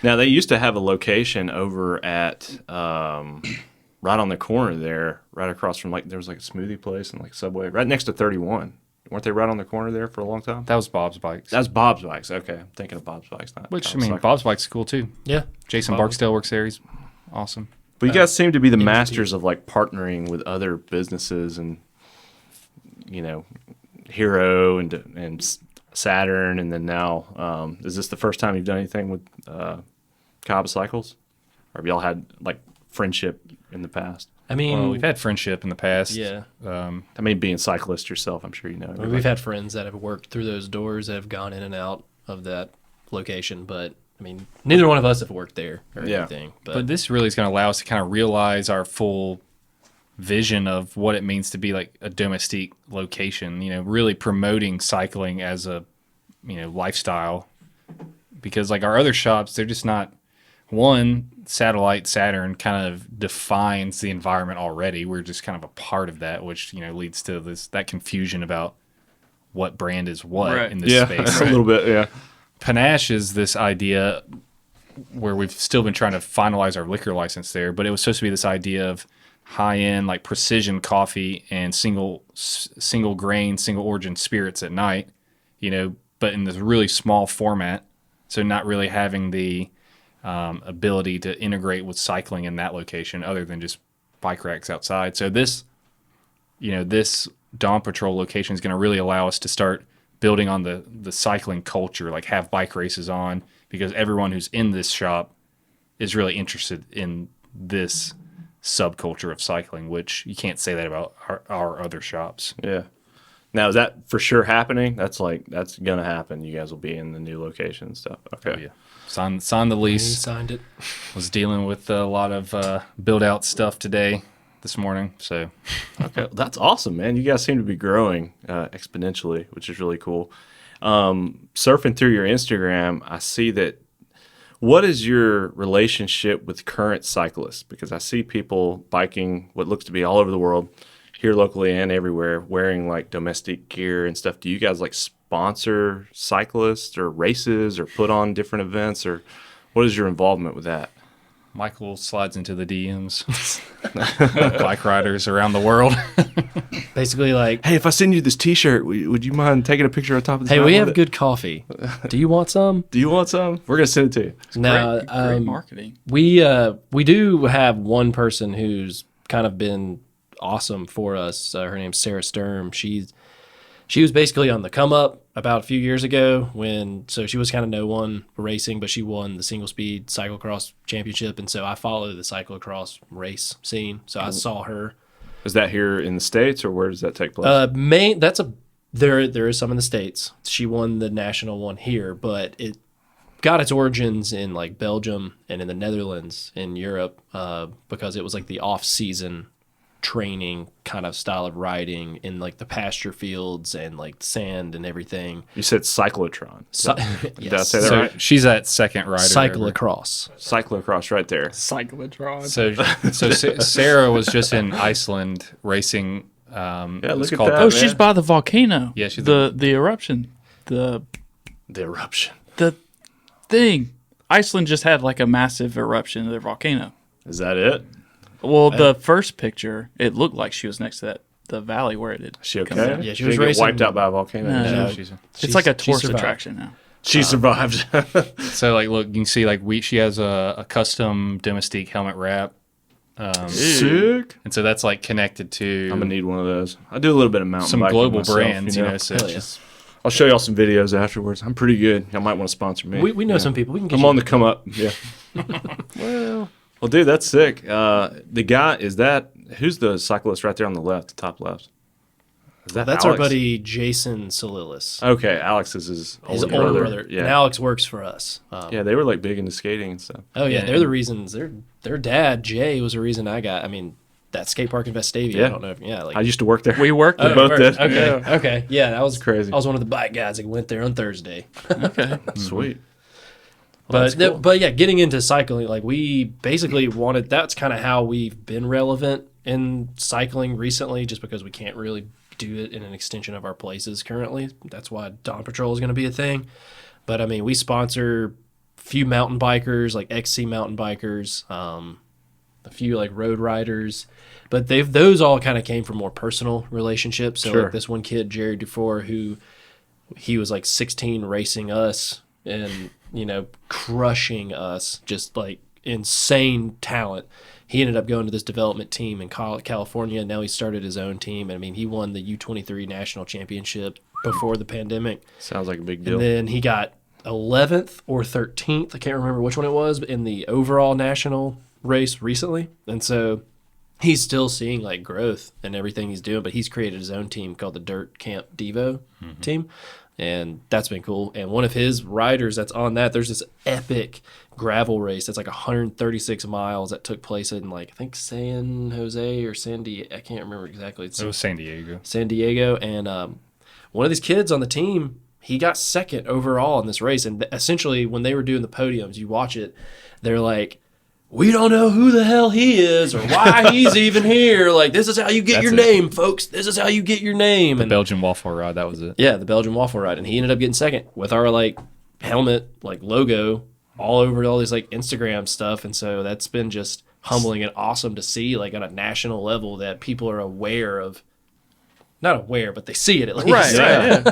Now they used to have a location over at right on the corner there, right across from there was like a smoothie place and like Subway, right next to 31. Weren't they right on the corner there for a long time? That was Bob's Bikes. That's Bob's Bikes. Okay, I'm thinking of Bob's Bikes. Not Which, Cava Cycles. Bob's Bikes is cool too. Yeah. Jason Bob. Barksdale works there. He's awesome. But you guys seem to be the masters of like partnering with other businesses and Hero and Saturn, and then now is this the first time you've done anything with Cava Cycles, or have y'all had like friendship in the past? Well, we've had friendship in the past. yeah. I mean, being cyclist yourself, I'm sure you know. I mean, we've had friends that have worked through those doors that have gone in and out of that location, but neither one of us have worked there or Yeah. anything. But this really is going to allow us to kind of realize our full vision of what it means to be like a domestique location, really promoting cycling as a, lifestyle, because like our other shops, they're just not Saturn kind of defines the environment already. We're just kind of a part of that, which, leads to that confusion about what brand is what Right. in this Yeah, space. a little bit. Yeah. Panache is this idea where we've still been trying to finalize our liquor license there, but it was supposed to be this idea of high-end, like precision coffee and single grain, single origin spirits at night, but in this really small format. So not really having the ability to integrate with cycling in that location other than just bike racks outside. So this Dawn Patrol location is going to really allow us to start building on the cycling culture, like have bike races on, because everyone who's in this shop is really interested in this subculture of cycling, which you can't say that about our other shops. Yeah. Now, is that for sure happening? That's gonna happen. You guys will be in the new location and stuff. Okay. Oh, yeah. Signed the He lease. signed it. Was dealing with a lot of build out stuff this morning. So Okay. That's awesome, man. You guys seem to be growing exponentially, which is really cool. Surfing through your Instagram, I see that. What is your relationship with current cyclists? Because I see people biking what looks to be all over the world, here locally and everywhere, wearing like Domestique gear and stuff. Do you guys like sponsor cyclists or races or put on different events, or what is your involvement with that? Michael slides into the DMs, bike riders around the world. Basically, like, Hey, if I send you this T-shirt, would you mind taking a picture on top of this? hey, we mountain have with it? good coffee. Do you want some? Do you want some? We're gonna send it to you. No, Great marketing. we do have one person who's kind of been awesome for us. Her name's Sarah Sturm. She was basically on the come up about a few years ago so she was kind of no one racing, but she won the single speed cyclocross championship. And so I follow the cyclocross race scene. So I saw her. Is that here in the States, or where does that take place? There is some in the States. She won the national one here, but it got its origins in like Belgium and in the Netherlands in Europe, because it was like the off season training kind of style of riding in like the pasture fields and like sand and everything. You said cyclotron. Did I say that So right? she's at second rider. Cyclocross. Cyclocross right there. Cyclotron. So Sarah was just in Iceland racing. Yeah, it's look at called- that. Oh, man. she's by the volcano. Yeah, she's the eruption. The eruption. thing. Iceland just had like a massive eruption of their volcano. Is that it? Well, the first picture, it looked like she was next to the valley where it did. Is she okay? down. Yeah, she She was didn't get racing. wiped out by a volcano. No. No. It's like a She tourist survived. attraction now. She survived. So like, look, you can see like she has a custom Domestique helmet wrap, Sick. and so that's like connected to I'm gonna need one of those. I do a little bit of mountain some biking global myself, brands, you know. So Hell it's yeah. just I'll show y'all some videos afterwards. I'm pretty good. Y'all might want to sponsor me. We know Yeah. some people. We can get I'm you on the come up. Yeah. Well, dude, that's sick. The guy who's the cyclist right there on the left, the top left? Is that That's Alex? our buddy Jason Solilis. Okay, Alex is his His older older brother. brother. Yeah. And Alex works for us. Yeah, they were like big into skating and stuff. Oh yeah, Yeah. they're the reasons. Their dad Jay was the reason I got. I mean, that skate park in Vestavia. Yeah. I don't know. Like I used to work there. We worked We there. both did. Okay. Okay. Yeah, that was crazy. I was one of the bike guys that went there on Thursday. Okay. Sweet. Well, that's But cool. but yeah, getting into cycling, like we basically wanted. That's kind of how we've been relevant in cycling recently, just because we can't really do it in an extension of our places currently. That's why Dawn Patrol is going to be a thing. But I mean, we sponsor a few mountain bikers, like XC mountain bikers, a few like road riders. But those all kind of came from more personal relationships. So Sure. like this one kid, Jerry Dufour, he was like 16 racing us and, crushing us, just like insane talent. He ended up going to this development team in California. Now he started his own team. And I mean, he won the U23 national championship before the pandemic. Sounds like a big deal. And then he got 11th or 13th. I can't remember which one it was, but in the overall national race recently. And so he's still seeing like growth and everything he's doing, but he's created his own team called the Dirt Camp Devo team. And that's been cool. And one of his riders that's on that, there's this epic gravel race that's like 136 miles that took place in like, I think San Jose or San Diego. I can't remember exactly. It's it was San Diego. San Diego. And one of these kids on the team, he got second overall in this race. And essentially, when they were doing the podiums, you watch it, they're like, we don't know who the hell he is or why he's even here. Like, this is how you get That's your it. name, folks. This is how you get your name. The And Belgian waffle ride, that was it. yeah, the Belgian waffle ride. And he ended up getting second with our like helmet, like logo all over all these like Instagram stuff. And so that's been just humbling and awesome to see, like on a national level, that people are aware of, not aware, but they see it at least. Right. Yeah.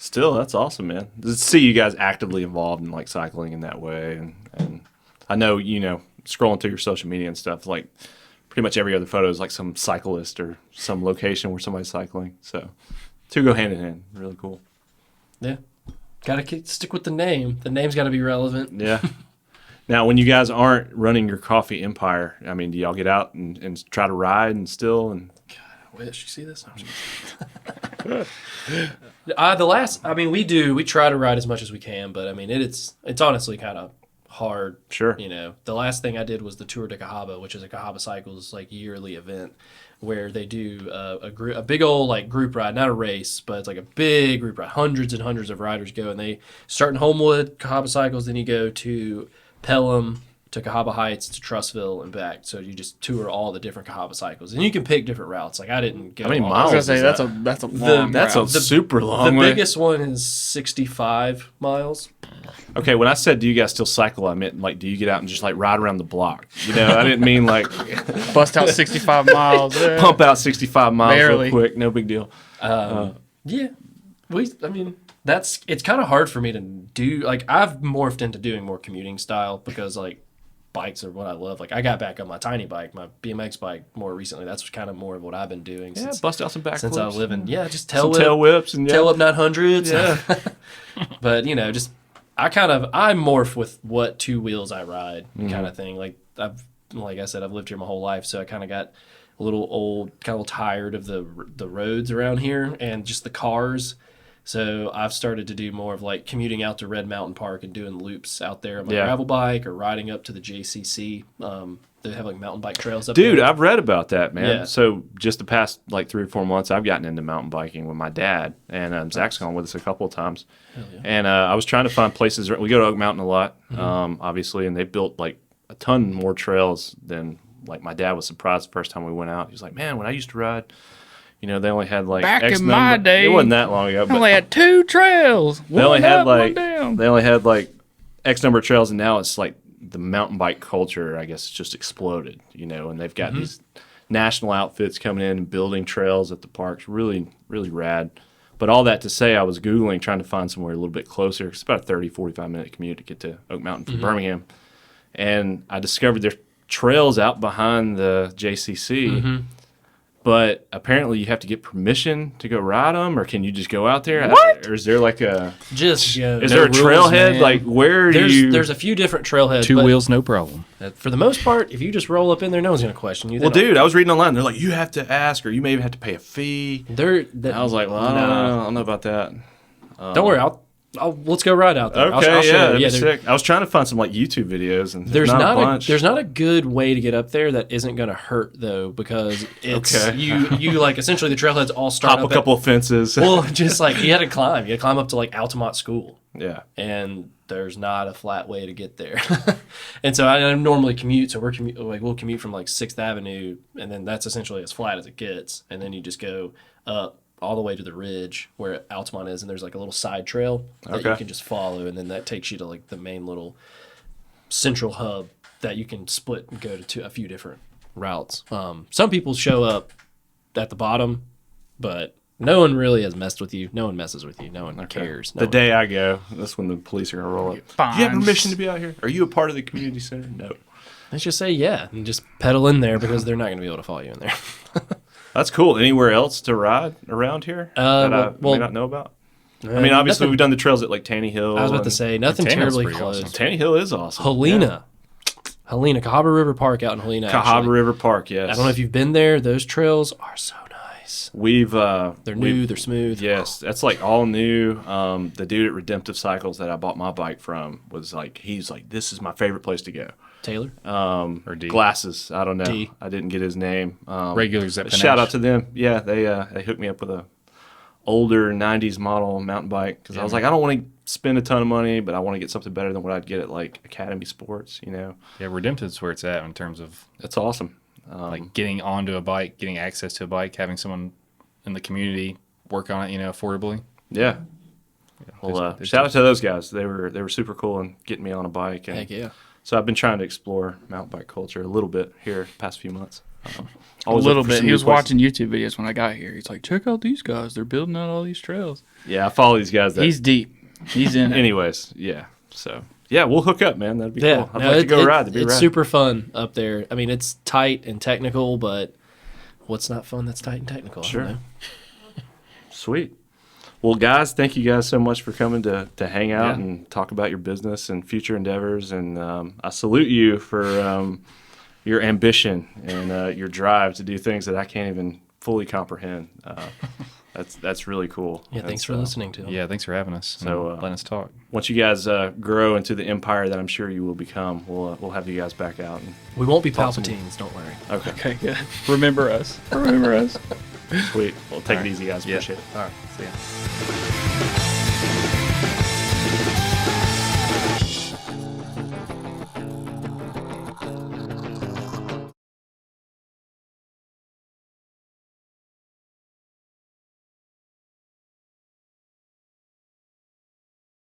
Still, that's awesome, man. To see you guys actively involved in like cycling in that way, and I know scrolling through your social media and stuff, like pretty much every other photo is like some cyclist or some location where somebody's cycling. So two go hand in hand. Really cool. Yeah, gotta stick with the name. The name's got to be relevant. Yeah. Now, when you guys aren't running your coffee empire, I mean, do y'all get out and try to ride and still and? Wish you see this. We try to ride as much as we can, but I mean it's honestly kind of hard. Sure. The last thing I did was the Tour de Cahaba, which is a Cahaba Cycles like yearly event where they do a big old like group ride, not a race, but it's like a big group ride. Hundreds and hundreds of riders go, and they start in Homewood, Cahaba Cycles, then you go to Pelham, to Cahaba Heights, to Trussville, and back. So you just tour all the different Cahaba Cycles, and you can pick different routes. Like I didn't go. How many all miles? I was gonna say is that's a long that's route. a super long The way. biggest one is 65 miles. Okay, when I said do you guys still cycle, I meant like do you get out and just like ride around the block? I didn't mean like Bust out 65 miles. pump out 65 miles Barely. real quick. No big deal. Yeah, it's kind of hard for me to do. Like I've morphed into doing more commuting style because like bikes are what I love. Like I got back on my tiny bike, my BMX bike more recently. That's kind of more of what I've been doing Yeah, since bust out some back I flips. live in just Some tail whips and tail whip 900s. Yeah. But just I morph with what two wheels I ride kind of thing. Like like I said, I've lived here my whole life, so I kind of got a little old, kind of tired of the roads around here and just the cars. So I've started to do more of like commuting out to Red Mountain Park and doing loops out there on my gravel bike or riding up to the JCC. They have like mountain bike trails up there. Dude, I've read about that, man. Yeah. So just the past like 3 or 4 months, I've gotten into mountain biking with my dad, and Zach's gone with us a couple of times. Yeah. And I was trying to find places. We go to Oak Mountain a lot, obviously, and they built like a ton more trails than like my dad was surprised the first time we went out. He was like, "Man, when I used to ride, they only had like Back X in my number." day, It wasn't that long ago, I but only had 2 trails. they only One had up, one like down. they only had like X number of trails, and now it's like the mountain bike culture, I guess, just exploded. And they've got these national outfits coming in and building trails at the parks. Really, really rad. But all that to say, I was Googling, trying to find somewhere a little bit closer. It's about a 30, 45-minute commute to get to Oak Mountain from Birmingham. And I discovered there's trails out behind the JCC, but apparently you have to get permission to go ride them, or can you just go out there? What? Or is there like a... Just go. Is there a rules, trailhead? man. Like, where do you... There's a few different trailheads. 2 but wheels, no problem. For the most part, if you just roll up in there, no one's going to question you. Well, dude, I was reading online. They're like, you have to ask, or you may even have to pay a fee. I I was like, well, I don't know about that. Don't worry, let's go ride out there. Okay, I'll show yeah, you. that'd be sick. I was trying to find some like YouTube videos, and There's not not a bunch. there's not a good way to get up there that isn't going to hurt though, because it's Okay. you like essentially the trailheads all start Hop up a couple of fences. well, just like you had to climb up to like Altamont School, Yeah. and there's not a flat way to get there. And so I normally commute, so we'll commute from like 6th Avenue, and then that's essentially as flat as it gets, and then you just go up all the way to the ridge where Altamont is, and there's like a little side trail that you Okay. can just follow, and then that takes you to like the main little central hub that you can split and go to a few different routes. Some people show up at the bottom, but no one really has messed with you. No one messes with you. No one cares. No The one- day I go, that's when the police are gonna roll up. Fines. Do you have permission to be out here? Are you a part of the community center? No. Let's just say yeah, and just pedal in there because they're not going to be able to follow you in there. That's cool. Anywhere else to ride around here that I may well, not know about? I mean, obviously we've done the trails at like Taney Hill. I was about to say nothing Taney Hill's terribly pretty close. awesome. Taney Hill is awesome. Helena, Cahaba River Park out in Helena. Cahaba actually. River Park. Yes. I don't know if you've been there. Those trails are so nice. We've They're new. They're smooth. Yes, that's like all new. The dude at Redemptive Cycles that I bought my bike from was like, he's like, this is my favorite place to go. Taylor. Or D. Glasses. I don't know. D. I didn't get his name. Regulars at Shout Panache. out to them. Yeah, they hooked me up with a older '90s model mountain bike because I was like, I don't want to spend a ton of money, but I want to get something better than what I'd get at like Academy Sports. Yeah, Redemptive's where it's at in terms of That's awesome. like getting onto a bike, getting access to a bike, having someone in the community work on it, affordably. Yeah. Well, there's shout out to those guys. They were super cool in getting me on a bike. And Heck yeah. So I've been trying to explore mountain bike culture a little bit here the past few months. A little bit. He was watching YouTube videos when I got here. He's like, check out these guys. They're building out all these trails. Yeah, I follow these guys. He's deep. He's in it. Anyways, yeah. So, yeah, we'll hook up, man. That'd be cool. I'd like to go ride. It's super fun up there. I mean, it's tight and technical, but what's not fun that's tight and technical? Sure. You know? Sweet. Well, guys, thank you guys so much for coming to hang out and talk about your business and future endeavors. And I salute you for your ambition and your drive to do things that I can't even fully comprehend. That's really cool. Yeah, thanks for listening to them. Yeah, thanks for having us. So letting us talk. Once you guys grow into the empire that I'm sure you will become, we'll have you guys back out. And we won't be Palpatines, don't worry. Okay, good. Remember us. Remember us. Sweet. Well, take it easy, guys. Appreciate it. All right. See ya.